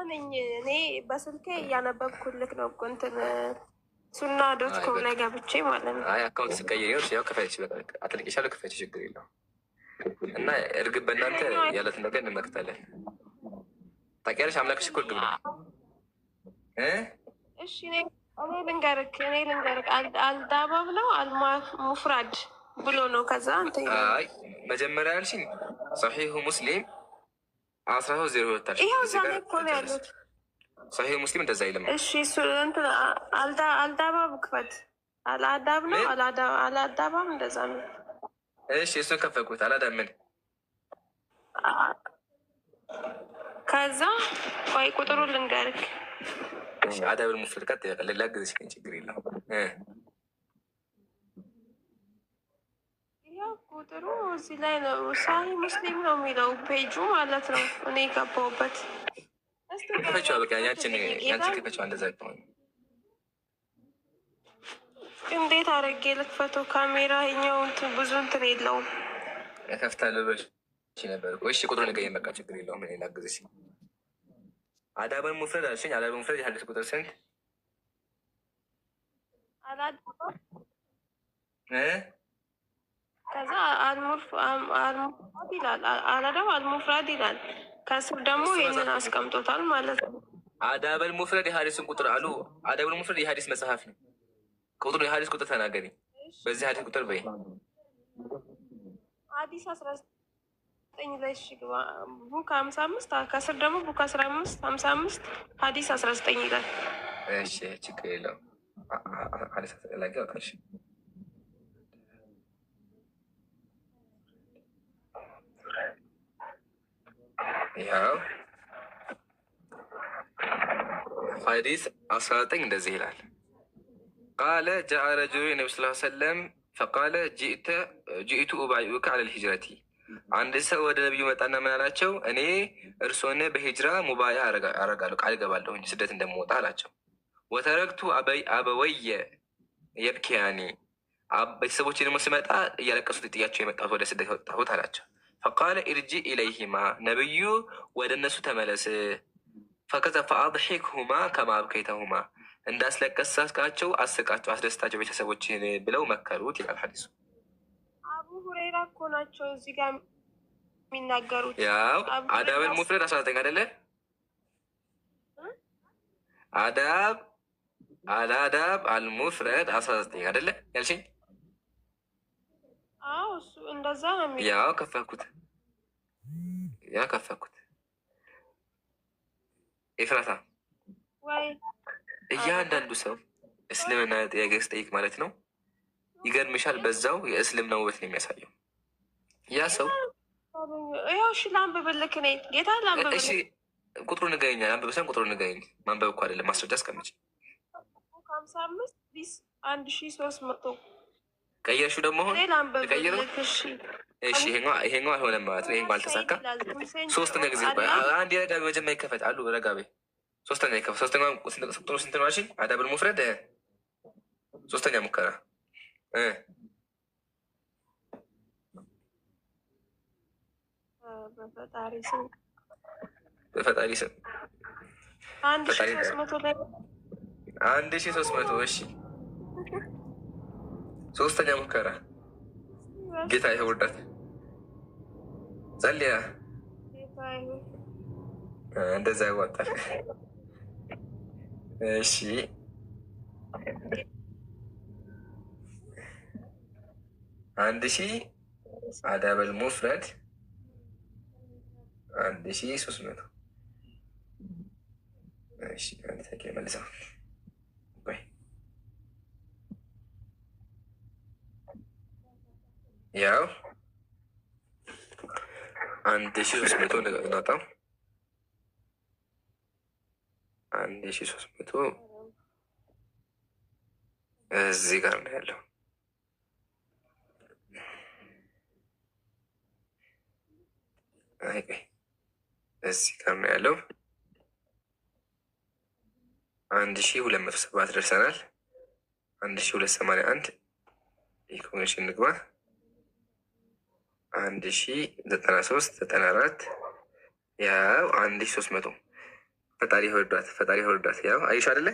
ነኝ እኔ በስልኬ እያነበብኩልክ ነው እኮ እንትን ሱና ዶት ኮም ላይ ገብቼ ማለት ነው። አይ አካውንት ስቀይር ያው ከፈች በቃ አጥልቅሻለሁ። ከፈች ችግር የለውም። እና እርግብ በእናንተ ያለት ነገር እንመክታለን። ታውቂያለሽ አምላክሽ እኮ እርግብ ነው። እሺ እኔ ልንገርክ አልዳባብ ነው ሙፍራድ ብሎ ነው። ከዛ አንተ አይ መጀመሪያ ያልሽኝ ሰሒሁ ሙስሊም 1302 ይኸው እዛ ላይ እኮ ነው ያሉት። ሰሒሁ ሙስሊም እንደዛ አይልም። እሺ እሱ እንትን አልዳባብ ክፈት። አልአዳብ ነው አልአዳባም እንደዛ ነው። እሺ እሱን ከፈኩት። አላዳምን ከዛ ቆይ ቁጥሩን ልንገርክ። እሺ አዳብል ሙፍረድ ቀጥ ላግዝሽ ግን ችግር የለውም። ያው ቁጥሩ እዚህ ላይ ነው። ሳሂ ሙስሊም ነው የሚለው ፔጁ ማለት ነው። እኔ ገባሁበት። ከፈችዋ በቃ ያንቺ ከፈችዋ እንደዛ ይሆናል። እንዴት አድርጌ ልክፈተው? ካሜራ ይኸኛው እንትን ብዙ እንትን የለውም። ከፍታለሁ ብለሽ ነበር። እሺ ቁጥሩን ንገረኝ በቃ ችግር የለውም። እኔ ላግዝሽ። አዳበል ሙፍረድ አልሽኝ። አዳበል ሙፍረድ የሐዲስ ቁጥር ስንት? አላዳባም። ከዛ አልሙፍራድ ይላል። አላዳም አልሙፍራድ ይላል። ከስር ደግሞ ይህንን አስቀምጦታል ማለት ነው። አዳበል ሙፍረድ የሀዲስን ቁጥር አሉ። አዳበል ሙፍረድ የሀዲስ መጽሐፍ ነው። ቁጥሩ የሀዲስ ቁጥር ተናገሪ። በዚህ ሀዲስ ቁጥር በይ። ሀዲስ 19 ላይ ግባ። ቡክ 55 ከስር ደግሞ ቡክ 15 55 ሀዲስ 19 ይላል። እሺ ችግር የለውም። ሀዲስ ላይ ወጣሽ። ያው ሐዲስ 19 እንደዚህ ይላል። ቃለ ጃአ ረጁሉ ነቢ ስ ሰለም ፈቃለ ጂኢቱ ኡባይኡከ አለል ሂጅረቲ። አንድ ሰው ወደ ነቢዩ መጣና ምን አላቸው? እኔ እርሶን በሂጅራ ሙባያ አረጋለሁ፣ ቃል ገባለሁ ስደት እንደምወጣ አላቸው። ወተረክቱ አበወየ የብኪያኒ፣ ቤተሰቦች ደግሞ ስመጣ እያለቀሱ ጥያቸው የመጣሁት ወደ ስደት የወጣሁት አላቸው። ፈቃለ ኢርጂ ኢለይሂማ፣ ነቢዩ ወደ እነሱ ተመለስ። ፈከዘ ፈአድሒክሁማ ከማ አብከይተሁማ፣ እንዳስለቀሳቸው አስቃቸው፣ አስደስታቸው ቤተሰቦችን ብለው መከሩት ይላል ሐዲሱ። አቡ ሁረይራ እኮ ናቸው እዚህ ጋር የሚናገሩት። ያው አዳበል ሙፍረድ 19 አይደለ? አልአዳብ አልሙፍረድ 19 አይደለ ያልሽኝ? አዎ እሱ እንደዛ ነው የሚለው። ያው ከፈኩት ኤፍራታ ወይ እያንዳንዱ ሰው እስልምና ጥያቄ ስጠይቅ ማለት ነው ይገርምሻል፣ በዛው የእስልምና ውበት ነው የሚያሳየው ያ ሰው። ያው እሺ ላንብብልክ ነኝ ጌታ ላንብብልክ። እሺ ቁጥሩ ንገረኝ። አንብበሰን ቁጥሩ ንገረኝ። ማንበብ እኮ አይደለም ማስረጃ አስቀምጪ። 55 ቢስ 1300 ቀየርሽው ደግሞ አሁን ቀየር ነው። እሺ ይሄኛው አይሆንም ማለት ነው። ይሄኛው አልተሳካ። ሶስተኛ ጊዜ አንድ ረጋ መጀመሪያ ይከፈት አሉ ረጋ በይ። ሶስተኛ ይከፈት። ሶስተኛ ቁጥሩ ስንት ነው አልሽኝ? አዳብል ሙፍረድ ሶስተኛ ሙከራ በፈጣሪ ስም 1300 እሺ ሶስተኛ ሙከራ ጌታ ይወርዳት ጸልያ እንደዛ ያዋጣል። እሺ አንድ ሺህ አዳበል ሙፍረድ 1300 እሺ አንድ ተኪ መልሰው ወይ ያው 1300 እናጣው 1300 እዚህ ጋር ነው ያለው። እዚህ ጋር ነው ያለው። 1207 ደርሰናል። 1281 ኢኮኖሚሽን ንግባ 1093 94 ያው 1300 ፈጣሪ ወርዷት ያው አይሽ አይደለ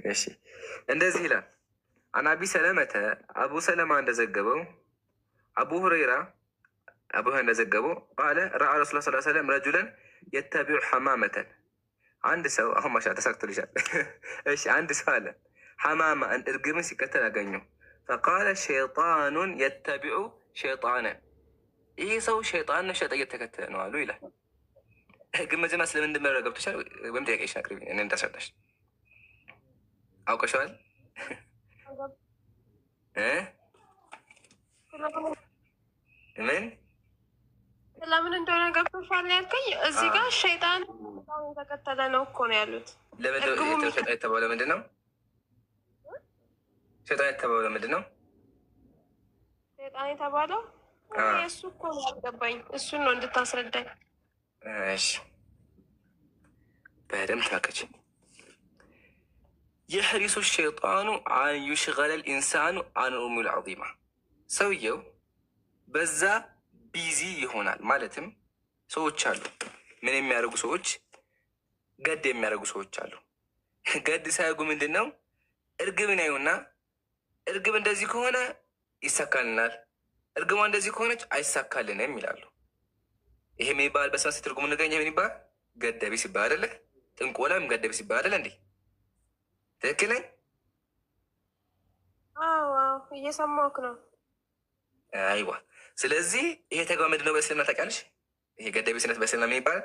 እሺ እንደዚህ ይላል። አናቢ ሰለመተ አቡ ሰለማ እንደዘገበው አቡ ሁረይራ እንደዘገበው ቃለ ረአ ረሱላ ስ ሰለም ረጁለን የተቢዑ ሐማመተን፣ አንድ ሰው አሁን ማሻ ተሳክቶልሻል። እሺ አንድ ሰው አለ ሐማማ እርግብን ሲከተል አገኘው። ፈቃለ ሸይጣኑን የተቢዑ ሸይጣነ፣ ይህ ሰው ሸይጣን ሸጠ እየተከተለ ነው አሉ ይላል። ግን መጀመሪያ ስለምን እንደሚያደርግ ገብቶሻል ወይም ጥያቄሽን አቅርቢ እኔ እንዳስረዳሽ። አውቀሸዋል? ምን ለምን እንደሆነ ገብቶሻል ያልከኝ? እዚህ ጋር ሸይጣን የተከተለ ነው እኮ ነው ያሉት። ሸይጣን የተባለው ምንድን ነው? ሸይጣን የተባለው ምንድን ነው? ሸይጣን የተባለው እሱ እኮ ነው ያልገባኝ። እሱን ነው እንድታስረዳኝ። እሺ በደምብ ታከች። የሕሪሱ ሸይጣኑ አን ዩሽገለ ልኢንሳኑ አን ኡሙል ዐዚማ፣ ሰውየው በዛ ቢዚ ይሆናል። ማለትም ሰዎች አሉ ምን የሚያደርጉ ሰዎች፣ ገድ የሚያደርጉ ሰዎች አሉ። ገድ ሳያጉ ምንድን ነው እርግብን ያዩና እርግብ እንደዚህ ከሆነ ይሳካልናል፣ እርግቧ እንደዚህ ከሆነች አይሳካልንም ይላሉ። ይሄ ምን ይባላል? በስመ ትርጉሙ ንገኝ ምን ይባላል? ገደቢስ ይባላል አይደለ? ጥንቆላም ገደቢስ ይባላል አይደለ እንዴ? ትክክል ነኝ? አዎ እየሰማሁህ ነው። አይዋ ስለዚህ ይሄ ተግባር ምንድን ነው በእስልምና ታውቂያለሽ? ይሄ ገደቢስነት በእስልምና ምን ይባላል?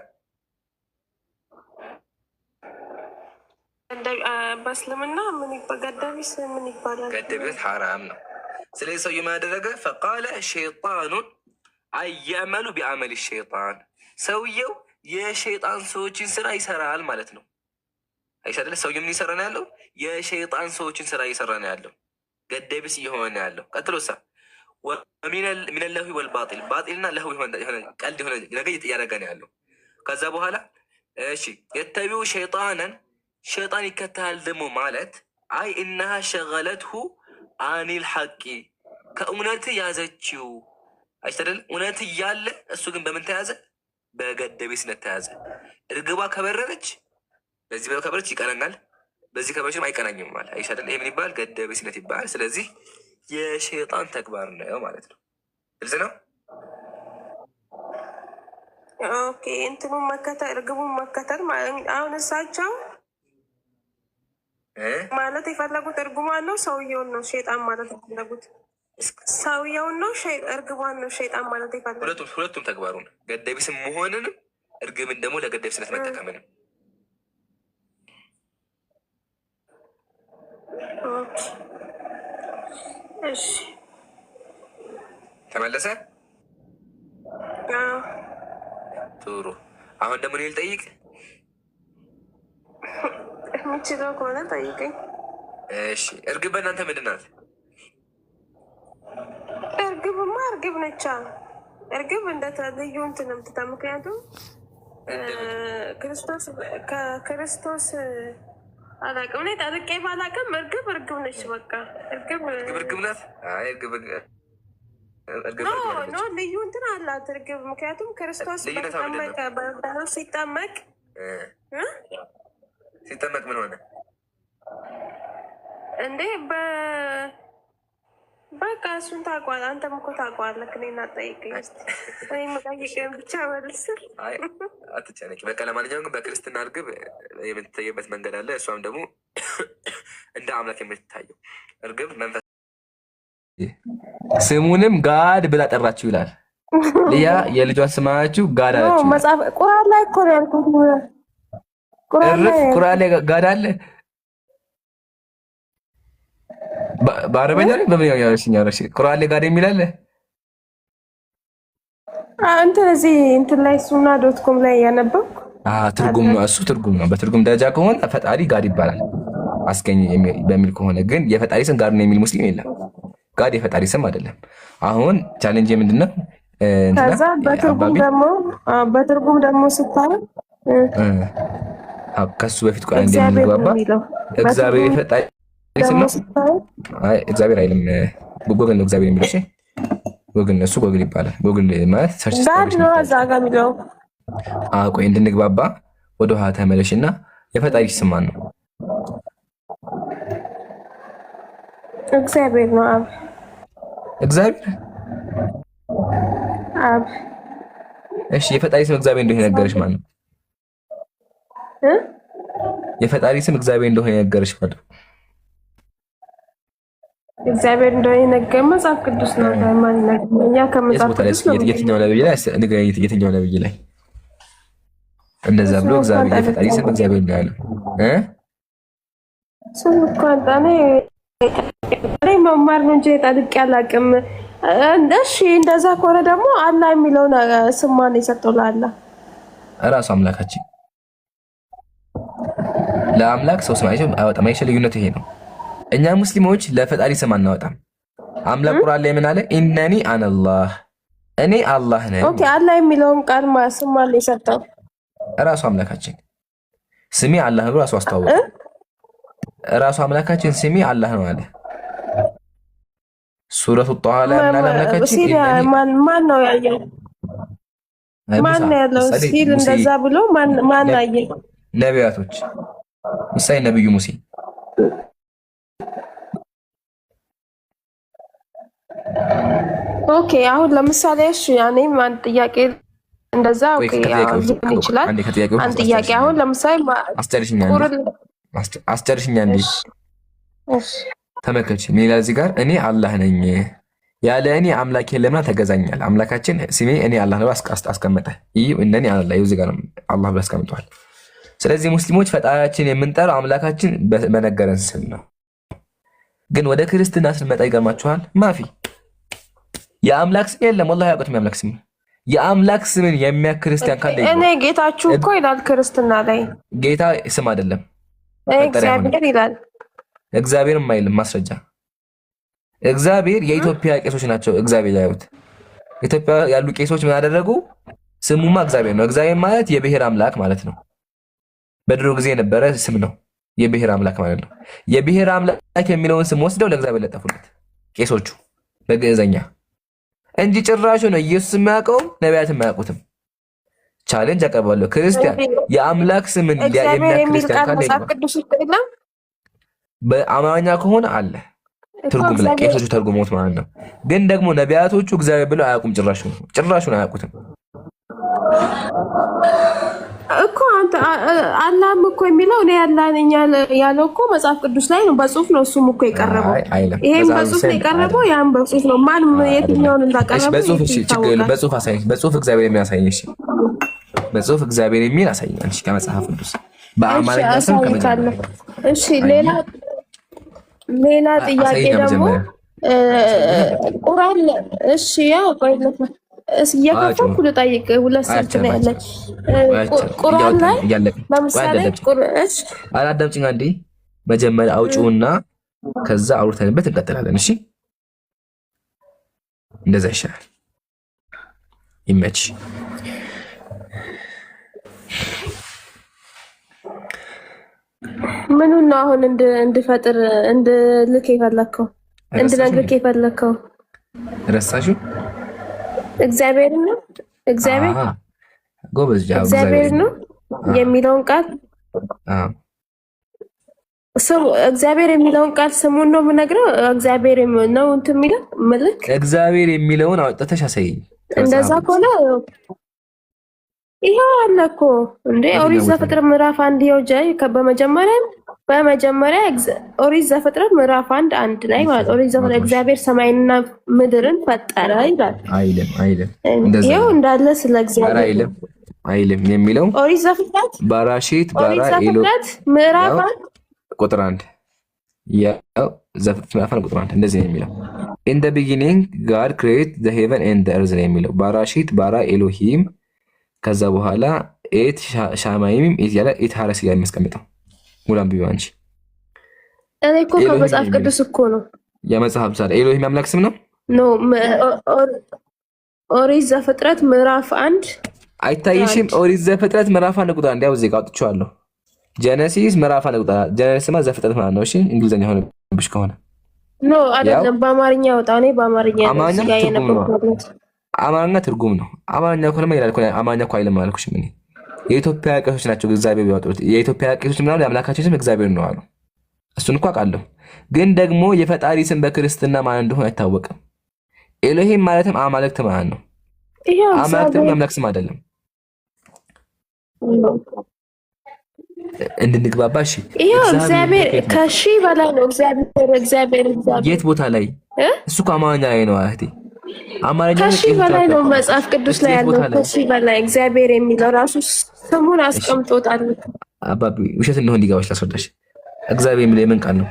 በእስልምና ምን ገደቢስ ምን ይባላል? ገደቢስ ሐራም ነው። ስለዚህ ሰውዬው ምን አደረገ? ፈቃለ ሸይጣኑን አየዕመሉ ቢዐመል ሸይጣን፣ ሰውየው የሸይጣን ሰዎችን ስራ ይሰራል ማለት ነው። አይሻለ ሰውየው ምን ይሰራ ነው ያለው? የሸይጣን ሰዎችን ስራ እየሰራ ነው ያለው። ገደቢስ እየሆነ ነው ያለው። ቀጥሎሳ ሚነ ለህዊ ወልባጢል፣ ባጢልና ለህዊ ቀልድ የሆነ ነገር እያደረገ ነው ያለው። ከዛ በኋላ እሺ የተቢው ሸይጣንን ሸይጣን ይከተላል ደግሞ ማለት አይ እናሃ ሸገለትሁ አኒል ሐቂ፣ ከእውነት ያዘችው አይተደል። እውነት እያለ እሱ ግን በምን ተያዘ? በገደቢስነት ተያዘ። እርግቧ ከበረረች በዚህ ከበረች ይቀናናል፣ በዚህ ከበረችም አይቀናኝም ማለት አይሻደል። ይሄ ምን ይባላል? ገደቢስነት ይባላል። ስለዚህ የሸይጣን ተግባር ነው ማለት ነው። ግልጽ ነው። ኦኬ እንትኑን መከተል እርግቡን መከተል አሁን እሳቸው ማለት የፈለጉት እርግቧን ነው ሰውየውን ነው ሸይጣን ማለት የፈለጉት? ሰውየውን ነው እርግቧን ነው ሸይጣን ማለት የፈለጉት? ሁለቱም ተግባሩን ገደቢስም መሆንንም እርግብን ደግሞ ለገደቢስነት መጠቀምንም። እሺ ተመለሰ። ጥሩ። አሁን ደግሞ እኔ ልጠይቅ የምችለው ከሆነ ጠይቀኝ። እሺ እርግብ በእናንተ ምንድን ናት? እርግብማ እርግብ ነቻ። እርግብ እንደተለዩ እንትን ነው የምትታ። ምክንያቱም ከክርስቶስ አላውቅም፣ እኔ ጠርቄ ባላውቅም እርግብ እርግብ ነች። በቃ እርግብ ናት። ልዩ እንትን አላት እርግብ። ምክንያቱም ክርስቶስ ሲጠመቅ ሲጠመቅ ምን ሆነ እንዴ? በቃ እሱን ታውቀዋለህ። አንተም እኮ ታውቀዋለህ። እኔን አትጠይቀኝ እስኪ። እኔ የምጠይቅህን ብቻ መልስ። አትጨነቂ። በቃ ለማንኛውም ግን በክርስትና እርግብ የምትታየበት መንገድ አለ። እሷም ደግሞ እንደ አምላክ የምትታየው እርግብ መንፈስ ስሙንም ጋድ ብላ ጠራችሁ ይላል። ልያ የልጇን ስማችሁ ጋድ አለችው። መጽሐፍ ቁርአን ላይ እኮ ነው ያልኩት። ቁርአን ላይ ጋድ አለ። በአረበኛ ላይ በምን ያለሽኛው? እሺ ቁርአን ላይ ጋድ የሚል አለ። እንትን እዚህ እንትን ላይ ሱና.ኮም ላይ ያነበብኩ ትርጉም ነው እሱ። ትርጉም ነው። በትርጉም ደረጃ ከሆነ ፈጣሪ ጋድ ይባላል። አስገኝ በሚል ከሆነ ግን የፈጣሪ ስም ጋድ ነው የሚል ሙስሊም የለም። ጋድ የፈጣሪ ስም አይደለም። አሁን ቻሌንጅ ምንድነው? ከዛ በትርጉም ደግሞ ስታይ ከሱ በፊት ቆይ እንደምንግባባ እግዚአብሔር የፈጣሪ ስም ነው። አይ እግዚአብሔር አይልም፣ ጎግል ነው እግዚአብሔር የሚለው። እሺ ጎግል ነው እሱ፣ ጎግል ይባላል። ጎግል ማለት ሰርች ጋድ ነው እዛ ጋር የሚለው። ቆይ እንድንግባባ ወደ ኋላ ተመለሽና የፈጣሪ ስም ማን ነው? እግዚአብሔር ነው። አብ እግዚአብሔር አብ። እሺ የፈጣሪ ስም እግዚአብሔር እንደሆነ ነገርሽ ማን ነው? የፈጣሪ ስም እግዚአብሔር እንደሆነ ነገርሽ ማለት ነው? እግዚአብሔር እንደሆነ ነገር መጽሐፍ ቅዱስ ነው። ማን ነው? እኛ ከመጽሐፍ ቅዱስ የትኛው ነብይ ላይ የትኛው ነብይ ላይ እንደዛ ብሎ እግዚአብሔር የፈጣሪ ስም እግዚአብሔር ነው ያለው? ስም እኮ አንተኔ መማር ነው እንጂ ጠልቄ አላውቅም። እሺ እንደዛ ከሆነ ደግሞ አላህ የሚለውን ስም ማን የሰጠው? ለአላህ እራሱ አምላካችን። ለአምላክ ሰው ስም አይወጣም። አይሸ ልዩነቱ ይሄ ነው። እኛ ሙስሊሞች ለፈጣሪ ስም አናወጣም። አምላክ ቁርአን ላይ ምን አለ? ኢነኒ አነላህ፣ እኔ አላህ ነኝ። ኦኬ አላህ የሚለውን ቃል ስም ማን የሰጠው? እራሱ አምላካችን። ስሜ አላህ ብሎ ራሱ አስተዋወቀ። እራሱ አምላካችን ስሜ አላህ ነው አለ። ሱረቱ ጣሃ ላይ ምን አለ አምላካችን? ማን ነው ያየው? ማን ነው ያለው ሲል እንደዛ ብሎ ማን አየ? ነቢያቶች ምሳሌ ነብዩ ሙሴ ኦኬ አሁን ለምሳሌ እሺ እኔም አንድ ጥያቄ እንደዛ ኦኬ ሊሆን ይችላል። አንድ ጥያቄ አሁን ለምሳሌ አስጨርሽኛ እንዴ ተመልከች ምን ይላል እዚህ ጋር እኔ አላህ ነኝ ያለ እኔ አምላክ የለምና ተገዛኛል። አምላካችን ስሜ እኔ አላህ ነው አስቀመጠ። ይህ እነኔ አላህ እዚህ ጋር አላህ ብሎ አስቀምጧል። ስለዚህ ሙስሊሞች ፈጣሪያችን የምንጠራው አምላካችን በነገረን ስም ነው። ግን ወደ ክርስትና ስንመጣ ይገርማችኋል ማፊ የአምላክ ስም የለም። ወላሂ ያውቁትም የአምላክ ስም የአምላክ ስምን የሚያክ ክርስቲያን ካለ እኔ ጌታችሁ እኮ ይላል ክርስትና ላይ ጌታ ስም አይደለም እግዚአብሔር ይላል። እግዚአብሔርም አይልም። ማስረጃ እግዚአብሔር የኢትዮጵያ ቄሶች ናቸው። እግዚአብሔር ያዩት ኢትዮጵያ ያሉ ቄሶች ምን አደረጉ? ስሙማ እግዚአብሔር ነው። እግዚአብሔር ማለት የብሔር አምላክ ማለት ነው። በድሮ ጊዜ የነበረ ስም ነው። የብሔር አምላክ ማለት ነው። የብሔር አምላክ የሚለውን ስም ወስደው ለእግዚአብሔር ለጠፉለት ቄሶቹ በግዕዘኛ እንጂ ጭራሹ ነው ኢየሱስ የማያውቀው ነቢያት የማያውቁትም። ቻሌንጅ አቀርባለሁ። ክርስቲያን የአምላክ ስምን የሚያውቅ ክርስቲያን ካለ ይላል። በአማርኛ ከሆነ አለ ትርጉም ላይ ቄሶቹ ተርጉሞት ማለት ነው። ግን ደግሞ ነቢያቶቹ እግዚአብሔር ብለው አያውቁም። ጭራሹን አያውቁትም እኮ አንተ አላህም እኮ የሚለው እኔ አላህ ነኝ ያለው እኮ መጽሐፍ ቅዱስ ላይ ነው። በጽሁፍ ነው እሱም እኮ የቀረበው። ይሄም በጽሁፍ ነው የቀረበው፣ ያም በጽሁፍ ነው። ማን የትኛውን እንዳቀረበው በጽሁፍ እሺ፣ ችግር በጽሁፍ አሳይኝ። በጽሁፍ እግዚአብሔር የሚያሳይኝ እሺ፣ በጽሁፍ እግዚአብሔር የሚል አሳይኝ። እሺ፣ ከመጽሐፍ ቅዱስ በአማርኛ ስም ከመጀመሪያ እሺ። ሌላ ጥያቄ ደግሞ ቁርአን እሺ፣ ያው ቆይለት እየከፈኩ ልጠይቅ። ሁለት ስልክ ነው ያለኝ ቁርአን ላይ ለምሳሌ ቁርአን አዳምጪኝ አንዴ። መጀመሪያ አውጪውና ከዛ አውርተንበት እንቀጥላለን። እሺ እንደዛ ይሻላል። ይመች። ምኑን ነው አሁን እንድፈጥር እንድልክ የፈለከው እንድነግርህ የፈለከው? ረሳሽው? እግዚአብሔር ነው ጎበዝ እግዚአብሔር ነው የሚለውን ቃል እግዚአብሔር የሚለውን ቃል ስሙን ነው የምነግረው። እግዚአብሔር ነው እንትን የሚለው መልክ እግዚአብሔር የሚለውን አውጥተሽ አሳይኝ። እንደዛ ከሆነ ይሄው አለ እኮ እንዴ ኦሪት ዘፍጥረት ምዕራፍ 1 ይኸው ጃይ በመጀመሪያ ኦሪት ዘፍጥረት ምዕራፍ 1 ላይ ማለት ኦሪት ዘፍጥረት እግዚአብሔር ሰማይንና ምድርን ፈጠረ ይላል። አይልም እንደዛ ይኸው እንዳለ ስለ እግዚአብሔር አይልም የሚለው ኦሪት ዘፍጥረት ባራሺት ባራ ዘፍጥረት ምዕራፍ 1 ቁጥር 1 ያው ዘፍጥረት ምዕራፍ 1 ቁጥር 1 እንደዚህ ነው የሚለው in the beginning God created the heaven and the earth ነው የሚለው ባራሺት ባራ ኤሎሂም ከዛ በኋላ ኤት ሻማይም ያለ ኤት ሐረስ ያለ የሚያስቀምጠው ሙላም ቢዩ አንቺ እኔ እኮ ከመጽሐፍ ቅዱስ እኮ ነው የመጽሐፍ ዛሬ ኤሎሂም አምላክ ስም ነው ኖ ኦሪት ዘፍጥረት ምዕራፍ 1 አይታይሽም? ኦሪት ዘፍጥረት ምዕራፍ 1 ቁጥር 1 ያው እዚህ ጋር አውጥቼዋለሁ። ጀነሲስ ምዕራፍ 1 ቁጥር ጀነሲስ ማለት ዘፍጥረት ማለት ነው። እሺ እንግሊዘኛ ሆነብሽ ከሆነ ኖ አይደለም፣ በአማርኛ ወጣ። እኔ በአማርኛ አማርኛ ትርጉም ነው። አማርኛ እኮ ለምን ይላል? አማርኛ እኮ አይልም አልኩሽ። ምን የኢትዮጵያ ቄሶች ናቸው እግዚአብሔር ቢያወጡት። የኢትዮጵያ ቄሶች ምናምን የአምላካቸው ስም እግዚአብሔር ነው አሉ። እሱን እኮ አውቃለሁ። ግን ደግሞ የፈጣሪ ስም በክርስትና ማን እንደሆነ አይታወቅም። ኤሎሂም ማለትም አማልክት ማለት ነው። አማልክትም የአምላክ ስም አይደለም። እንድንግባባ እሺ። ይሄው እግዚአብሔር ከሺ በላይ ነው። እግዚአብሔር የት ቦታ ላይ? እሱ እኮ አማርኛ ላይ ነው እህቴ። አማርኛ ከሺ በላይ ነው መጽሐፍ ቅዱስ ላይ ያለው። ከሺ በላይ እግዚአብሔር የሚለው ራሱ ስሙን አስቀምጦታል። አባቢ ውሸት እንደሆነ እንዲገባሽ ላስረዳሽ። እግዚአብሔር የሚለው የምን ቃል ነው?